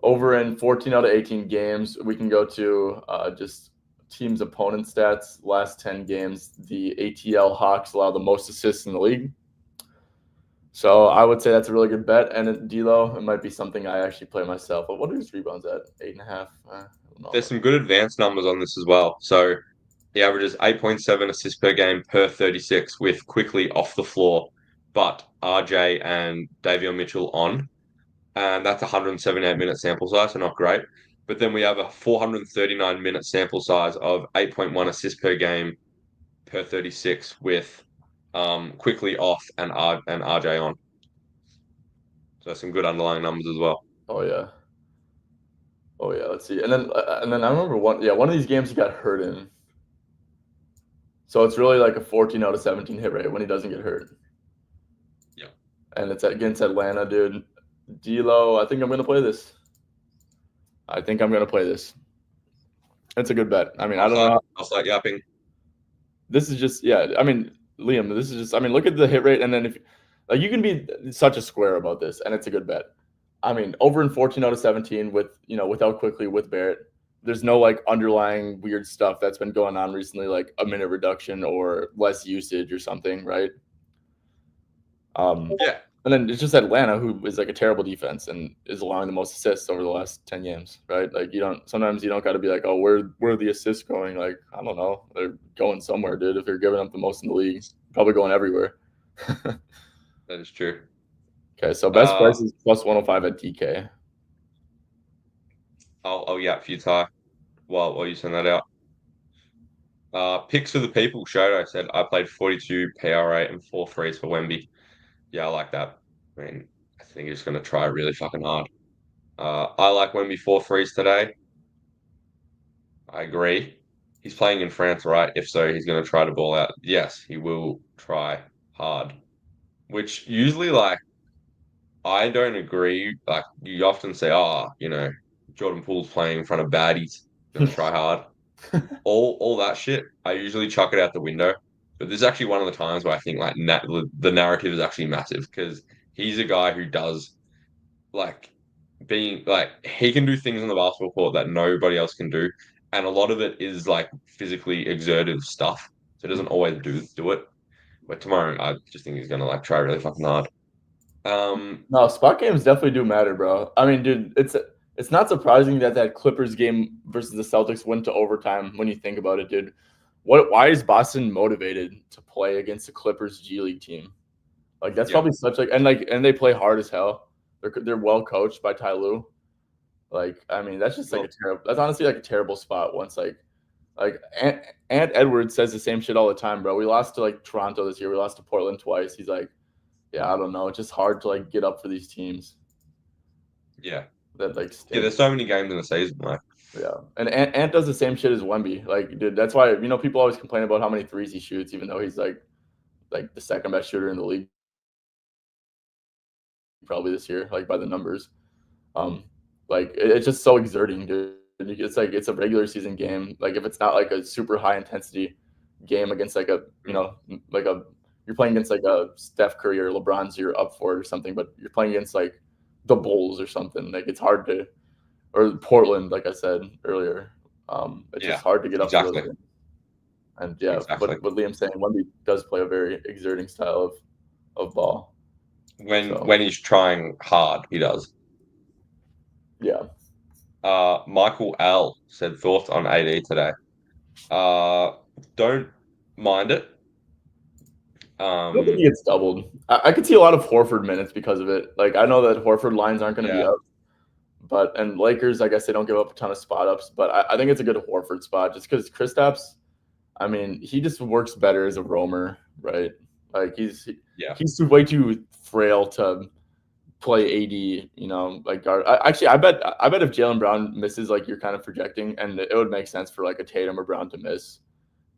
over in 14 out of 18 games, we can go to just teams' opponent stats. Last 10 games, the ATL Hawks allow the most assists in the league. So I would say that's a really good bet. And at D'Lo, it might be something I actually play myself. But what are his rebounds at? 8.5. There's some good advanced numbers on this as well. So he averages 8.7 assists per game per 36 with Quickly off the floor, but RJ and Davion Mitchell on. And that's a 178-minute sample size, so not great. But then we have a 439-minute sample size of 8.1 assists per game per 36 with Quickly off and RJ on. So some good underlying numbers as well. Oh yeah. Oh yeah. Let's see. And then I remember one of these games he got hurt in. So it's really like a 14 out of 17 hit rate when he doesn't get hurt. Yeah. And it's against Atlanta, dude. D'Lo, I think I'm gonna play this. It's a good bet. I mean, I don't know. I'll start yapping. This is just I mean, Liam, this is just I mean, look at the hit rate and then if like you can be such a square about this and it's a good bet. I mean, over in 14 out of 17 with, without Quickly with Barrett. There's no like underlying weird stuff that's been going on recently, like a minute reduction or less usage or something, right? Yeah. And then it's just Atlanta, who is like a terrible defense and is allowing the most assists over the last 10 games, right? Like sometimes you don't got to be like, oh, where are the assists going? Like, I don't know. They're going somewhere, dude. If they're giving up the most in the league, probably going everywhere. That is true. Okay, so best price is plus 105 at DK. I'll yap for you, Ty, while you send that out. Picks for the people. Shoto said I played 42 PRA and 4 threes for Wemby. Yeah, I like that. I mean, I think he's going to try really fucking hard. I like Wemby 4 threes today. I agree. He's playing in France, right? If so, he's going to try to ball out. Yes, he will try hard. Which usually, like, I don't agree. Like, you often say, Jordan Poole's playing in front of baddies. Going to try hard. All that shit, I usually chuck it out the window. But this is actually one of the times where I think like the narrative is actually massive because he's a guy who does like being like he can do things on the basketball court that nobody else can do, and a lot of it is like physically exertive stuff. So he doesn't always do it. But tomorrow, I just think he's gonna like try really fucking hard. No, spot games definitely do matter, bro. I mean, dude, it's not surprising that Clippers game versus the Celtics went to overtime when you think about it, dude. Why is Boston motivated to play against the Clippers G League team? Like that's probably such and they play hard as hell. They're well coached by Ty Lue. Like I mean, that's just like that's honestly like a terrible spot. Once like Ant Edwards says the same shit all the time, bro. We lost to like Toronto this year. We lost to Portland twice. He's like, yeah, I don't know. It's just hard to like get up for these teams. Yeah. That like Yeah, there's so many games in the season, like. Yeah, and Ant does the same shit as Wemby. Like, dude, that's why people always complain about how many threes he shoots, even though he's like the second best shooter in the league probably this year, like by the numbers. Like it's just so exerting, dude. It's like it's a regular season game. Like if it's not like a super high intensity game against like a you're playing against like a Steph Curry or LeBron's, you're up for it or something. But you're playing against like the Bulls or something. Like it's hard to, or Portland, like I said earlier. It's just hard to get up to those exactly. games. And yeah, Exactly. what Liam's saying, Wemby does play a very exerting style of ball. When he's trying hard, he does. Yeah. Michael L said thoughts on AD today. Don't mind it. I don't think he gets doubled. I could see a lot of Horford minutes because of it. Like I know that Horford lines aren't going to be up, and Lakers, I guess they don't give up a ton of spot ups, but I think it's a good Horford spot just because Kristaps, I mean, he just works better as a roamer, right? Like he's way too frail to play AD, like guard. Actually, I bet if Jaylen Brown misses like you're kind of projecting, and it would make sense for like a Tatum or Brown to miss,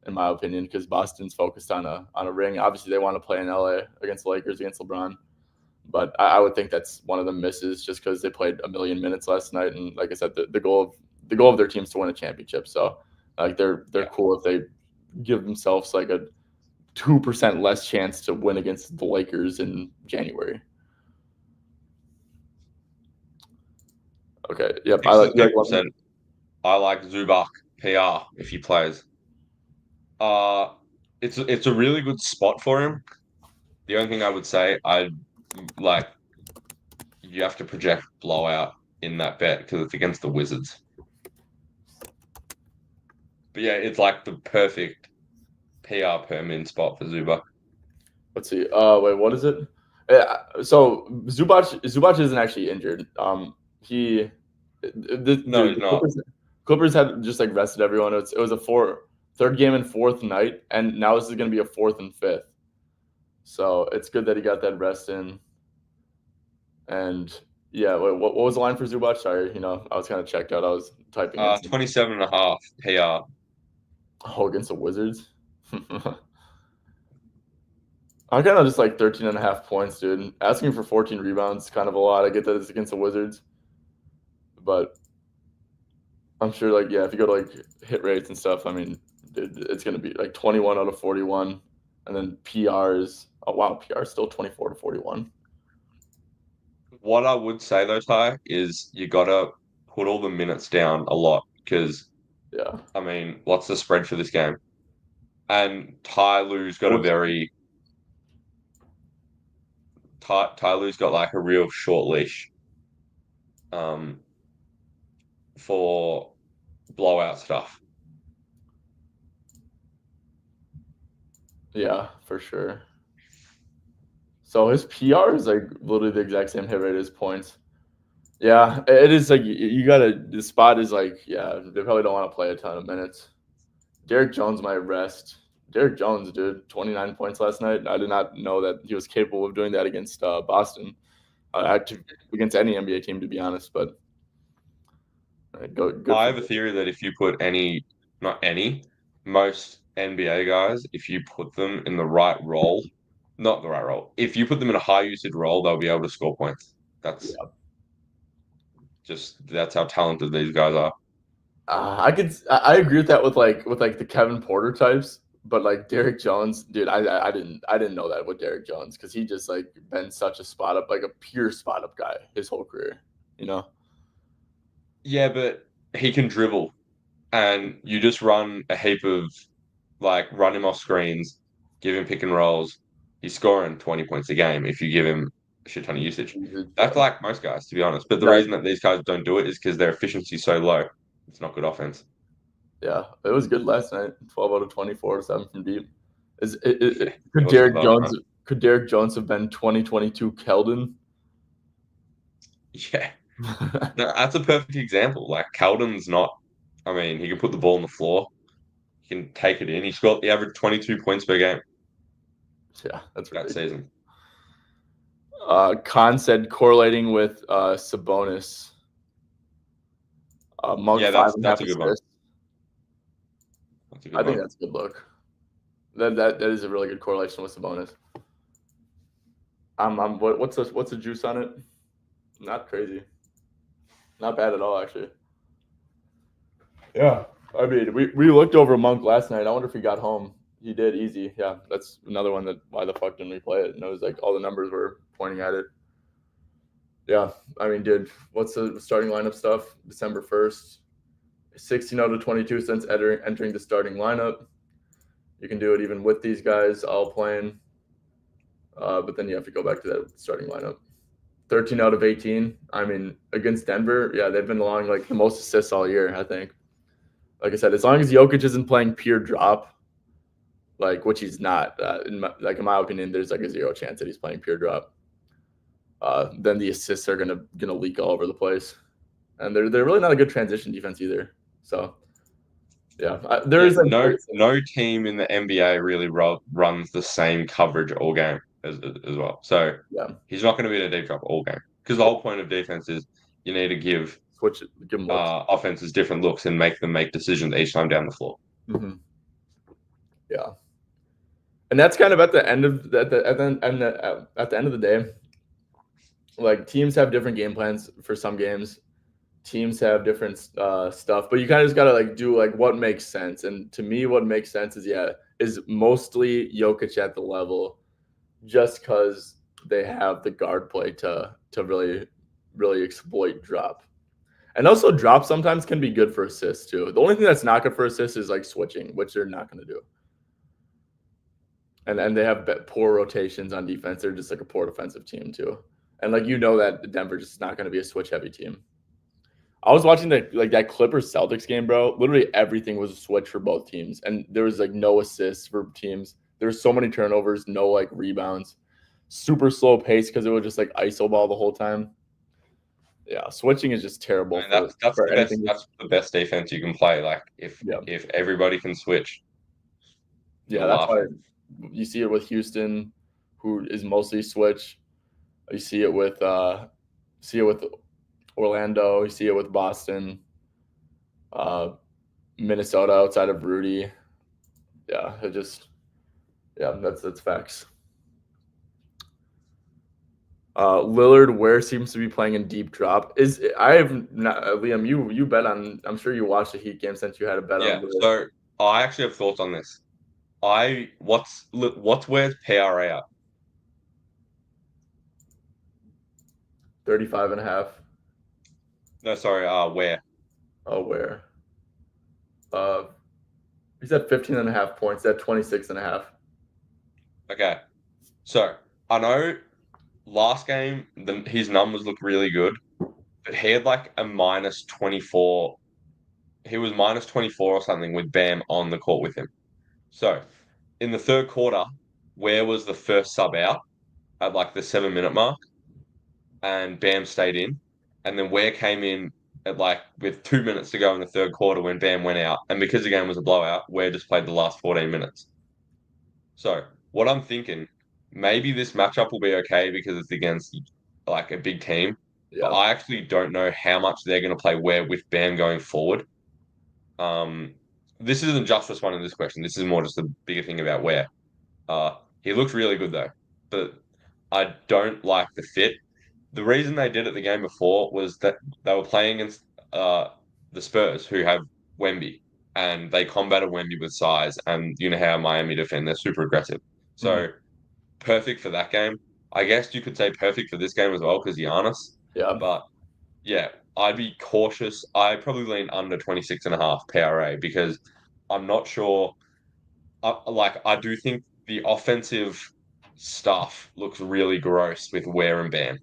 in my opinion, because Boston's focused on a ring. Obviously, they want to play in LA against the Lakers, against LeBron. But I would think that's one of the misses just because they played a million minutes last night. And like I said, the goal of their team is to win a championship. So like they're cool if they give themselves like a 2% less chance to win against the Lakers in January. Okay. Yep. I like Zubac PR if he plays. It's a really good spot for him. The only thing I would say, you have to project blowout in that bet because it's against the Wizards. But yeah, it's like the perfect PR per min spot for Zubac. Let's see. Wait, what is it? So Zubac isn't actually injured. He's not. Clippers had just like rested everyone. It was a third game and fourth night, and now this is going to be a fourth and fifth. So it's good that he got that rest in. And yeah, what was the line for Zubac? Sorry, I was kind of checked out. I was typing. 27.5 PR. Oh, against the Wizards. I'm kind of just like 13.5 points, dude. Asking for 14 rebounds is kind of a lot. I get that it's against the Wizards, but I'm sure, like, yeah, if you go to like hit rates and stuff, I mean, dude, it's gonna be like 21 out of 41, and then PRs. Oh wow, PR is still 24 to 41. What I would say though, Ty, is you gotta put all the minutes down a lot because, I mean, what's the spread for this game? And Ty Lue's got Lue's got like a real short leash, for blowout stuff. Yeah, for sure. So his PR is like literally the exact same hit rate as points. Yeah, it is like the spot is like, yeah, they probably don't want to play a ton of minutes. Derek Jones might rest. Derek Jones, dude, 29 points last night. I did not know that he was capable of doing that against Boston, against any NBA team, to be honest. But good. I have a theory that if you put most NBA guys, if you put them in the right role, not the right role, if you put them in a high usage role, they'll be able to score points. That's how talented these guys are. I agree with that with the Kevin Porter types, but like Derek Jones, dude, I didn't know that with Derek Jones because he just like been such a spot up, like a pure spot up guy his whole career, Yeah, but he can dribble, and you just run a heap of run him off screens, give him pick and rolls. He's scoring 20 points a game if you give him a shit ton of usage. That's like most guys, to be honest. But the reason that these guys don't do it is because their efficiency is so low. It's not good offense. Yeah, it was good last night. 12 out of 24, 7 from deep. Could Derek Jones have been 2022 Keldon? Yeah. No, that's a perfect example. Like Keldon's not. I mean, he can put the ball on the floor. He can take it in. He's got the average 22 points per game. Yeah, that's that season. Khan said correlating with Sabonis. Monk, yeah, that's a good one. I think that's a good look. That is a really good correlation with Sabonis. What's the juice on it? Not crazy. Not bad at all, actually. Yeah, I mean, we looked over Monk last night. I wonder if he got home. He did, easy. Yeah, that's another one that why the fuck didn't we play it? And it was like all the numbers were pointing at it. Yeah, I mean, dude, what's the starting lineup stuff? December 1st, 16 out of 22 since entering the starting lineup. You can do it even with these guys all playing, but then you have to go back to that starting lineup. 13 out of 18. I mean, against Denver, yeah, they've been allowing like the most assists all year, I think. Like I said, as long as Jokic isn't playing pure drop, like which he's not, in my opinion, there's like a 0 chance that he's playing pure drop. Then the assists are gonna leak all over the place, and they're really not a good transition defense either. So yeah, there Yeah, is no team in the NBA really runs the same coverage all game as well. So yeah, he's not going to be in a deep drop all game because the whole point of defense is you need to give give him looks. offenses different looks and make them make decisions each time down the floor. Mm-hmm. Yeah, and that's kind of at the end of at the end of the day. Like teams have different game plans for some games. Teams have different stuff, but you kind of just gotta like do like what makes sense. And to me, what makes sense is mostly Jokic at the level, just because they have the guard play to really exploit drop. And also drop sometimes can be good for assists too. The only thing that's not good for assists is like switching, which they're not going to do. And they have poor rotations on defense. They're just like a poor defensive team too. And like that Denver just not going to be a switch heavy team. I was watching that Clippers Celtics game, bro. Literally everything was a switch for both teams, and there was like no assists for teams. There was so many turnovers, no like rebounds, super slow pace because it was just like iso ball the whole time. Yeah, switching is just terrible I mean, that's for the best. anything. That's the best defense you can play. Like Yeah, if everybody can switch, yeah, you're that's why laughing. you see it with Houston, who is mostly switch. You see it with Orlando. You see it with Boston, Minnesota outside of Rudy. Yeah, that's facts. Lillard, where seems to be playing in deep drop is I have not Liam. You bet on. I'm sure you watched the Heat game since you had a bet on Yeah. Lillard. So I actually have thoughts on this. What's where's PRA at? 35 and a half. No, sorry. Where? Oh, where? Uh, he's at 15 and a half points. At 26 and a half. Okay. So I know last game his numbers look really good, but he had like a minus 24. He was minus 24 or something with Bam on the court with him. So in the third quarter, where was the first sub out at like the 7 minute mark, and Bam stayed in, and then Ware came in at like with 2 minutes to go in the third quarter when Bam went out, and because the game was a blowout, Ware just played the last 14 minutes. So what I'm thinking, maybe this matchup will be okay because it's against like a big team, but Yeah, I actually don't know how much they're going to play Ware with Bam going forward. Um, this isn't just responding to this question. This is more just a bigger thing about Ware. He looks really good though, but I don't like the fit. The reason they did it the game before was that they were playing against the Spurs, who have Wemby, and they combated Wemby with size. And you know how Miami defend; they're super aggressive. mm-hmm. So perfect for that game. I guess you could say perfect for this game as well because Giannis. Yeah, But yeah, I'd be cautious. I probably lean under 26 and a half PRA because I'm not sure. I do think the offensive stuff looks really gross with Ware and Bam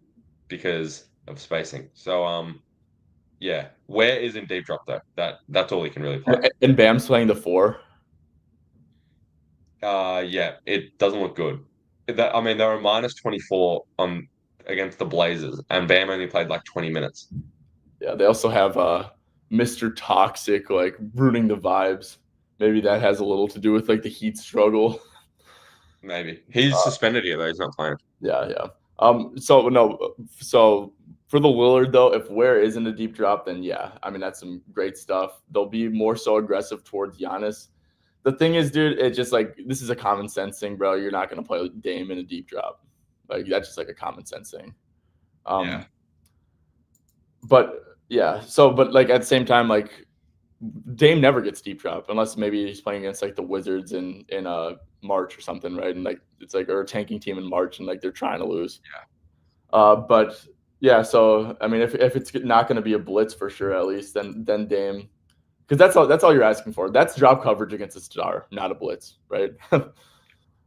because of spacing. So yeah, Ware is in deep drop though. That's all he can really play. and Bam's playing the 4. Yeah, it doesn't look good. I mean, they were minus 24 on against the Blazers, and Bam only played like 20 minutes. Yeah, they also have Mr. Toxic like ruining the vibes. Maybe that has a little to do with like the Heat struggle. Maybe he's Uh, suspended here though. He's not playing. yeah, yeah. So no, so for the Lillard though, if Ware is in a deep drop, then yeah, I mean that's some great stuff. They'll be more so aggressive towards Giannis. The thing is, dude, it's just like this is a common sense thing, bro. You're not gonna play Dame in a deep drop. Like that's just like a common sense thing. Yeah, But yeah, but like at the same time, like Dame never gets deep drop unless maybe he's playing against like the Wizards in March or something, right? And like it's like or a tanking team in March and like they're trying to lose. But Yeah, so I mean, if it's not going to be a blitz for sure, at least then Dame, because that's all you're asking for. That's drop coverage against a star, not a blitz, right?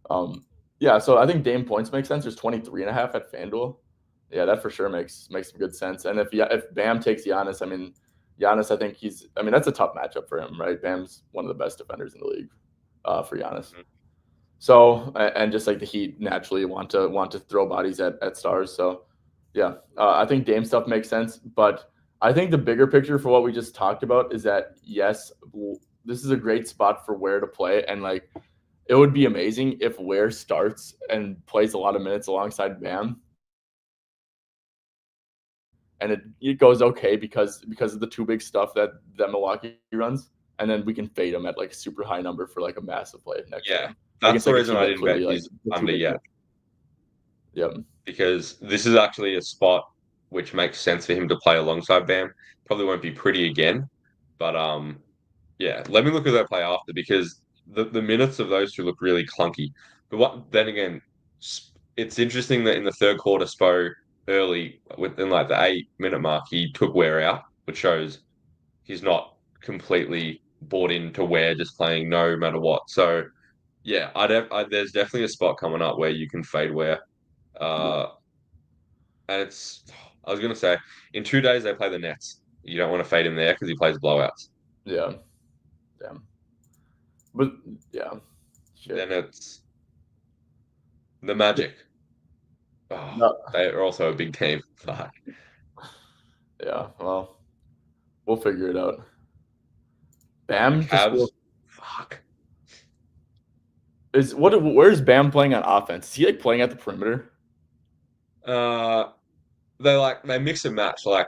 um, yeah, so I think Dame points make sense. There's 23 and a half at FanDuel. Yeah, that for sure makes some good sense. And if Bam takes Giannis, I mean, Giannis, I think I mean, that's a tough matchup for him, right? Bam's one of the best defenders in the league, for Giannis. Mhm. So and just like the Heat naturally want to throw bodies at stars. So yeah, I think Dame stuff makes sense, but I think the bigger picture for what we just talked about is that yes, this is a great spot for Ware to play, and like it would be amazing if Ware starts and plays a lot of minutes alongside Bam, and it goes okay because of the two big stuff that Milwaukee runs, and then we can fade him at like super high number for like a massive play next Yeah, game that's against the like a reason team I that didn't bet clearly like his the two under big. yet, Yep. because this is actually a spot which makes sense for him to play alongside Bam. Probably won't be pretty again, but yeah. Let me look at that play after, because the minutes of those two look really clunky. But what then again, it's interesting that in the third quarter, Spo early within like the 8 minute mark, he took Ware out, which shows he's not completely bought into Ware just playing no matter what. So yeah, there's definitely a spot coming up where you can fade Ware. Yeah. Uh, and I was gonna say, in 2 days they play the Nets. You don't want to fade him there because he plays blowouts. Yeah. Damn. But yeah. Shit. Then it's the Magic. Oh, No. they are also a big team. Fuck. Yeah. Well, we'll figure it out. The Bam to score Cavs. Fuck. where's Bam playing on offense? Is he like playing at the perimeter? Uh, they mix and match. Like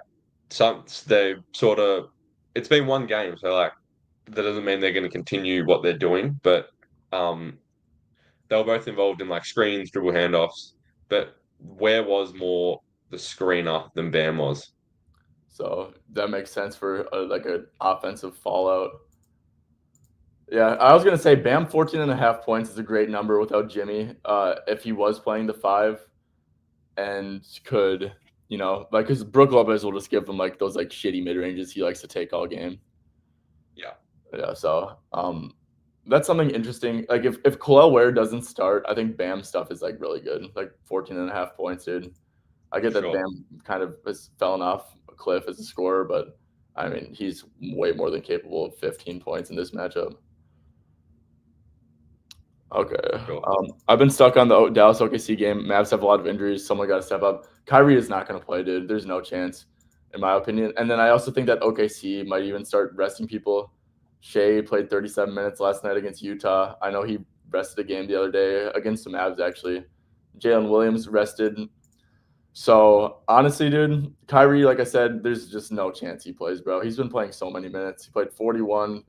they sort of. It's been one game, so like that doesn't mean they're going to continue what they're doing. But um, they were both involved in like screens, dribble handoffs. But where was more the screener than Bam was? So that makes sense for like an offensive fallout. Yeah, I was gonna say Bam 14 and a half points is a great number without Jimmy. If he was playing the five and could, like, because Brook Lopez will just give him like those like shitty mid ranges he likes to take all game. Yeah, Yeah, so that's something interesting. Like if Khalil Ware doesn't start, I think Bam stuff is like really good. Like 14 and a half points, dude. I for get that sure. Bam kind of has fallen off a cliff as a scorer, but I mean he's way more than capable of 15 points in this matchup. Okay. For sure. I've been stuck on the Dallas OKC game. Mavs have a lot of injuries. Someone got to step up. Kyrie is not going to play, dude. There's no chance, in my opinion. And then I also think that OKC might even start resting people. Shea played 37 minutes last night against Utah. I know he rested a game the other day against the Mavs, actually. Jalen Williams rested. So honestly, dude, Kyrie, like I said, there's just no chance he plays, bro. He's been playing so many minutes. He played 41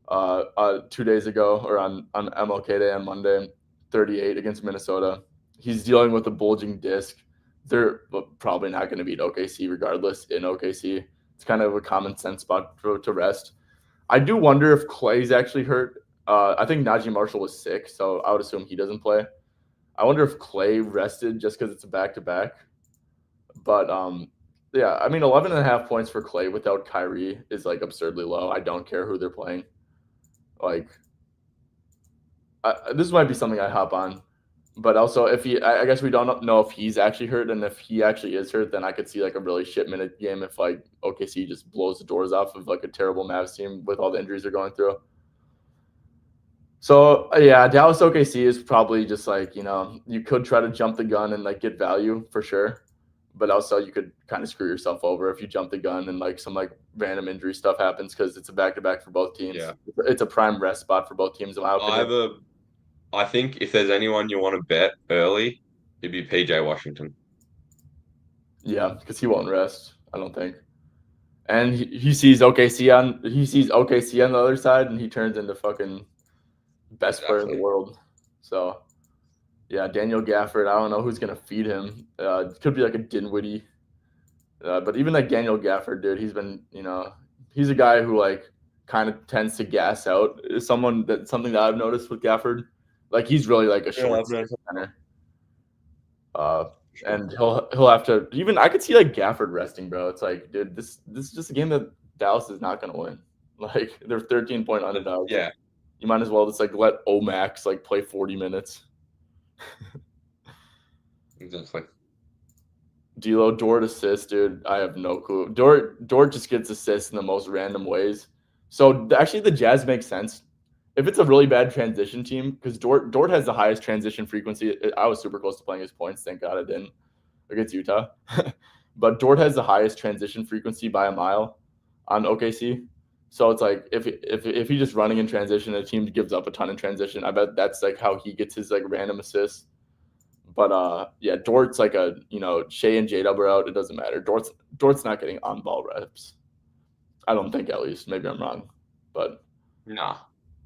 2 days ago, or on MLK Day on Monday, 38 against Minnesota. He's dealing with a bulging disc. They're probably not going to beat OKC regardless in OKC. It's kind of a common sense spot to rest. I do wonder if Clay's actually hurt. I think Najee Marshall was sick, so I would assume he doesn't play. I wonder if Clay rested just because it's a back to back. But yeah, I mean, 11 and a half points for Clay without Kyrie is like absurdly low. I don't care who they're playing. Like, this might be something I hop on. But also, if I guess we don't know if he's actually hurt, and if he actually is hurt, then I could see like a really shit minute game if like OKC just blows the doors off of like a terrible Mavs team with all the injuries they're going through. So yeah, Dallas OKC is probably just like you could try to jump the gun and like get value for sure, but also you could kind of screw yourself over if you jump the gun and like some like random injury stuff happens because it's a back to back for both teams. Yeah. It's a prime rest spot for both teams in my opinion. Either I think if there's anyone you want to bet early, it'd be PJ Washington. Yeah, because he won't rest. I don't think. And he sees OKC on the other side, and he turns into fucking best player in the Exactly. world. So yeah, Daniel Gafford. I don't know who's gonna feed him. It could be like a Dinwiddie, but even like Daniel Gafford, dude, he's a guy who like kind of tends to gas out. Is something that I've noticed with Gafford. Like he's really like a Yeah, short I've noticed. center. Uh, Sure. and he'll have to even. I could see like Gafford resting, bro. It's like, dude, this is just a game that Dallas is not gonna win. Like they're 13-point underdogs. Yeah, You might as well just like let Omax like play 40 minutes. exactly. D'Lo Dort assist, dude. I have no clue. Dort just gets assists in the most random ways. So actually, the Jazz make sense if it's a really bad transition team because Dort has the highest transition frequency. I was super close to playing his points. Thank God I didn't against Utah. But Dort has the highest transition frequency by a mile on OKC. So it's like if he's just running in transition, and a team gives up a ton in transition. I bet that's like how he gets his like random assists. But yeah, Dort's like a Shea and J-Dub are out. It doesn't matter. Dort's not getting on ball reps. I don't think, at least. Maybe I'm wrong, but Nah,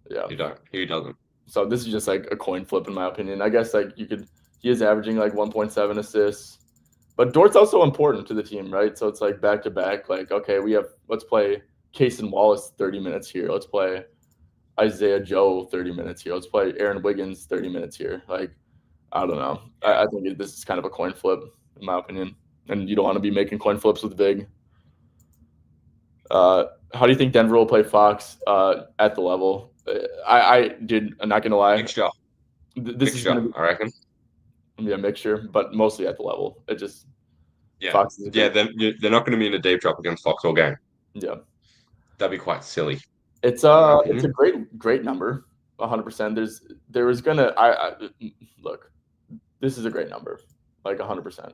yeah. you don't. He doesn't. So this is just like a coin flip in my opinion. I guess like he is averaging like 1.7 assists, but Dort's also important to the team, right? So it's like back to back. Like okay, let's play Case and Wallace 30 minutes here. Let's play Isaiah Joe 30 minutes here. Let's play Aaron Wiggins 30 minutes here. Like I don't know. Yeah. I think this is kind of a coin flip, in my opinion. And you don't want to be making coin flips with Vig. How do you think Denver will play Fox at the level? I'm not gonna lie. Mixture. This is gonna be I reckon. a mixture, but mostly at the level. It just Yeah. Fox is a Yeah, great. they're not going to be in a deep drop against Fox all game. Yeah, That'd be quite silly, it's in my it's a opinion. great number, 100%. There was gonna look. This is a great number, like 100%.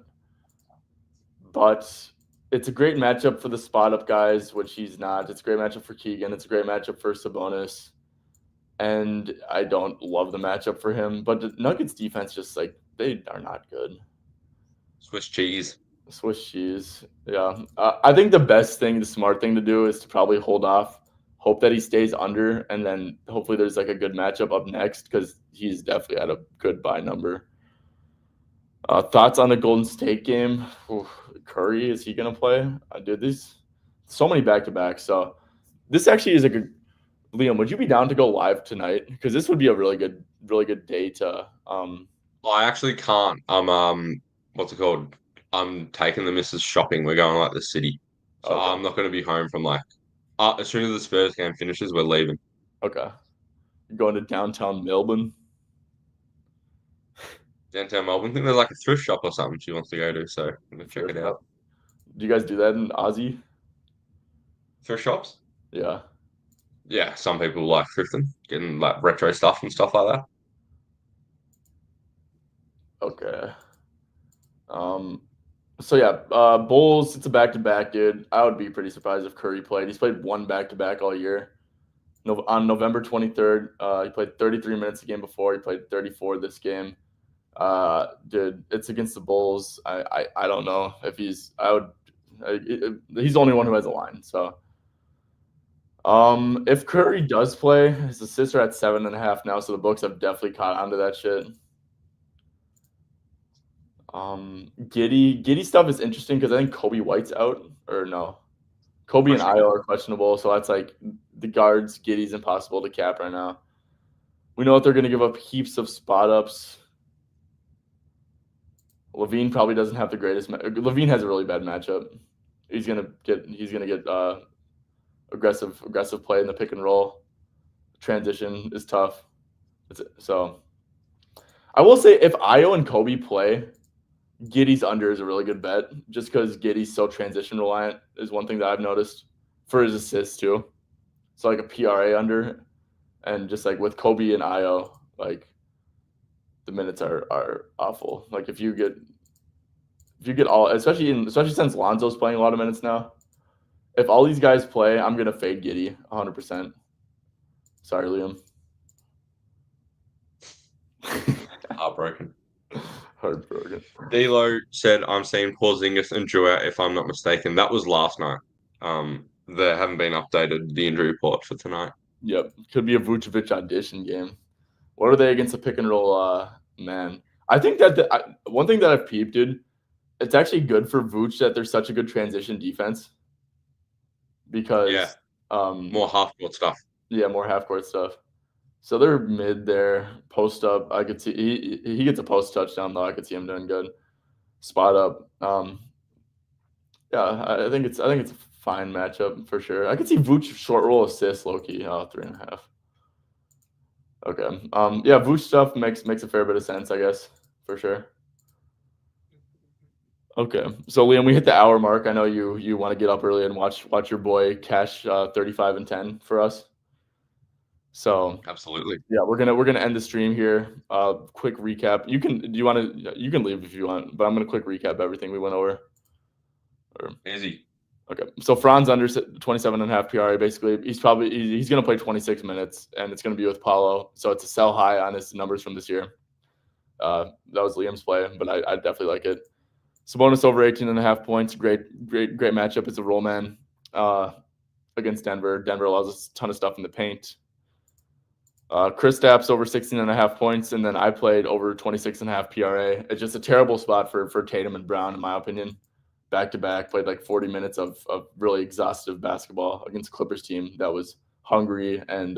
But it's a great matchup for the spot up guys, which he's not. It's a great matchup for Keegan. It's a great matchup for Sabonis. And I don't love the matchup for him. But the Nuggets defense just like they are not good. Swiss cheese. Swiss cheese. Yeah. I think the smart thing to do is to probably hold off, hope that he stays under, and then hopefully there's like a good matchup up next because he's definitely at a good buy number. Thoughts on the Golden State game? Oof, Curry, is he going to play? Dude, these so many back to backs. So this actually is a good. Liam, would you be down to go live tonight? Because this would be a really good day to. I actually can't. What's it called? I'm taking the missus shopping. We're going like the city, so Okay, I'm not going to be home from like. As soon as the Spurs game finishes, we're leaving. okay. Going to downtown Melbourne. Downtown Melbourne. I think there's like a thrift shop or something she wants to go to, so I'm gonna check Thrift it out. shop. Do you guys do that in Aussie? Thrift shops? Yeah. Yeah, some people like thrifting, getting like retro stuff and stuff like that. Okay. Um. So yeah, Bulls. It's a back to back, dude. I would be pretty surprised if Curry played. He's played one back to back all year. No, on November 23rd, he played 33 minutes the game before. He played 34 this game. Dude, it's against the Bulls. I don't know if he's. I would. He's the only one who has a line. So, if Curry does play, his assists are at 7.5 now. So the books have definitely caught onto that shit. Giddy stuff is interesting because I think Kobe White's out, or no, Kobe and Io are questionable. So that's like the guards. Giddy's impossible to cap right now. We know that they're going to give up heaps of spot ups. Levine probably doesn't have the greatest. Levine has a really bad matchup. He's gonna get aggressive play in the pick and roll. Transition is tough. So I will say if Io and Kobe play, Giddy's under is a really good bet. Just because Giddy's so transition reliant is one thing that I've noticed for his assists too. So like a PRA under, and just like with Kobe and Io, like the minutes are awful. Like if you get all, especially since Lonzo's playing a lot of minutes now. If all these guys play, I'm gonna fade Giddy 100%. Sorry, Liam. Heartbroken. Heartbroken. D'Lo said, "I'm seeing Porzingis and Drew out, if I'm not mistaken." That was last night. They haven't been updated the injury report for tonight. Yep, could be a Vucevic audition game. What are they against the pick and roll man? I think that one thing that I've peeped, dude, it's actually good for Vooch that there's such a good transition defense Yeah, because more half court stuff. yeah, more half court stuff. So they're mid there, post up. I could see he gets a post touchdown though. I could see him doing good. spot up. Yeah, I think it's a fine matchup for sure. I could see Vooch short roll assist low key 3.5. Okay. Yeah, Vooch stuff makes a fair bit of sense, I guess, for sure. Okay. So Liam, we hit the hour mark. I know you want to get up early and watch your boy cash 35 and 10 for us. So Absolutely. yeah, we're gonna end the stream here. Quick recap. You can leave if you want, but I'm gonna quick recap everything we went over. Easy. Okay, so Franz under 27.5 PRA. Basically, he's going to play 26 minutes, and it's going to be with Paulo. So it's a sell high on his numbers from this year. That was Liam's play, but I definitely like it. Sabonis over 18.5 points. Great matchup as a roll man against Denver. Denver allows us a ton of stuff in the paint. Kristaps over 16.5 points, and then I played over 26.5 PRA. It's just a terrible spot for Tatum and Brown, in my opinion. Back-to-back, played like 40 minutes of really exhaustive basketball against a Clippers team that was hungry and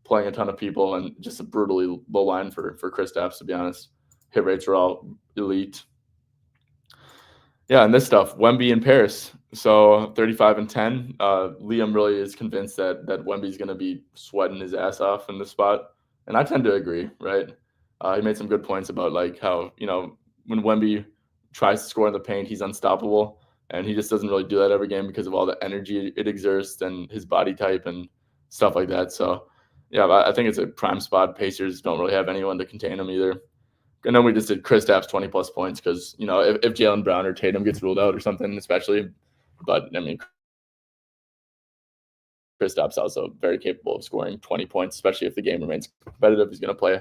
playing a ton of people, and just a brutally low line for Kristaps, to be honest. Hit rates were all elite. Yeah, and this stuff, Wemby in Paris. So 35 and 10. Liam really is convinced that Wemby's going to be sweating his ass off in this spot. And I tend to agree, right? He made some good points about like how, when Wemby tries to score in the paint, he's unstoppable. And he just doesn't really do that every game because of all the energy it exerts and his body type and stuff like that. So, yeah, I think it's a prime spot. Pacers don't really have anyone to contain him either. And then we just did Kristaps 20+ points because, if Jaylen Brown or Tatum gets ruled out or something, especially. But, I mean, Kristaps also very capable of scoring 20 points, especially if the game remains competitive. He's going to play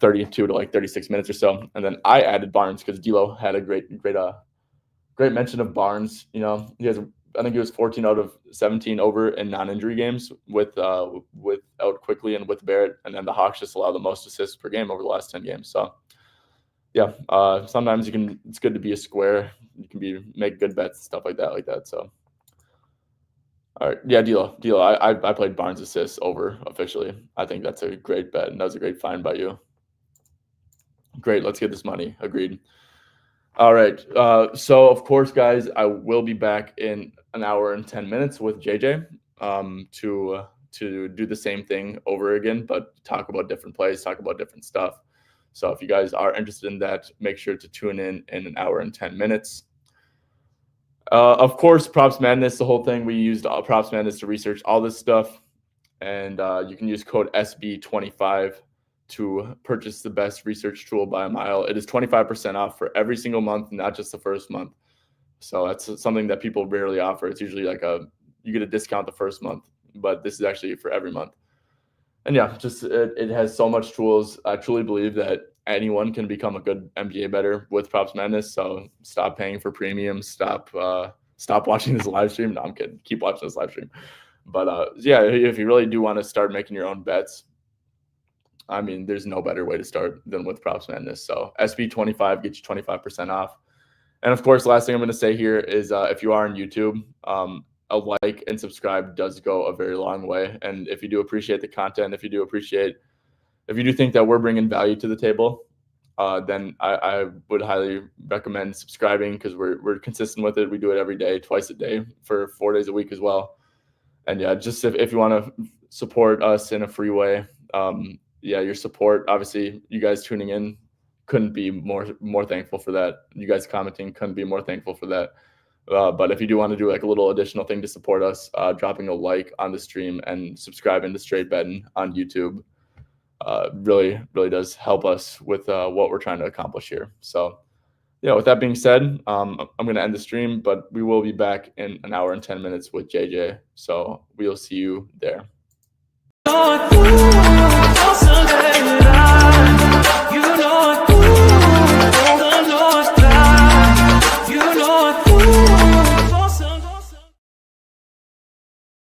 32 to like 36 minutes or so. And then I added Barnes because D'Lo had a great mention of Barnes. He has, I think he was 14 out of 17 over in non-injury games without Quickly and with Barrett. And then the Hawks just allow the most assists per game over the last 10 games. So, yeah, sometimes it's good to be a square. You can make good bets and stuff like that. So, all right, yeah, D'Lo. I played Barnes assists over officially. I think that's a great bet, and that was a great find by you. Great, let's get this money. Agreed. All right. So of course, guys, I will be back in an hour and 10 minutes with JJ to do the same thing over again, but talk about different plays, talk about different stuff. So if you guys are interested in that, make sure to tune in an hour and 10 minutes. Of course, Props Madness, the whole thing. We used Props Madness to research all this stuff. And you can use code SB25 to purchase the best research tool by a mile. It is 25% off for every single month, not just the first month. So that's something that people rarely offer. It's usually like you get a discount the first month, but this is actually for every month. And yeah, just it has so much tools. I truly believe that anyone can become a good NBA bettor with Props Madness. So stop paying for premium. Stop watching this live stream. No, I'm kidding. Keep watching this live stream. But yeah, if you really do want to start making your own bets, I mean, there's no better way to start than with Props Madness. So SB25 gets you 25% off. And of course, last thing I'm going to say here is if you are on YouTube, a like and subscribe does go a very long way. And if you do appreciate the content, if you do think that we're bringing value to the table, then I would highly recommend subscribing because we're consistent with it. We do it every day, twice a day for 4 days a week as well. And yeah, just if you want to support us in a free way, your support, obviously you guys tuning in couldn't be more thankful for that. You guys commenting couldn't be more thankful for that. But if you do want to do like a little additional thing to support us, dropping a like on the stream and subscribing to Straight Betting on YouTube really, really does help us with what we're trying to accomplish here. So yeah, with that being said, I'm going to end the stream, but we will be back in an hour and 10 minutes with JJ. So we'll see you there.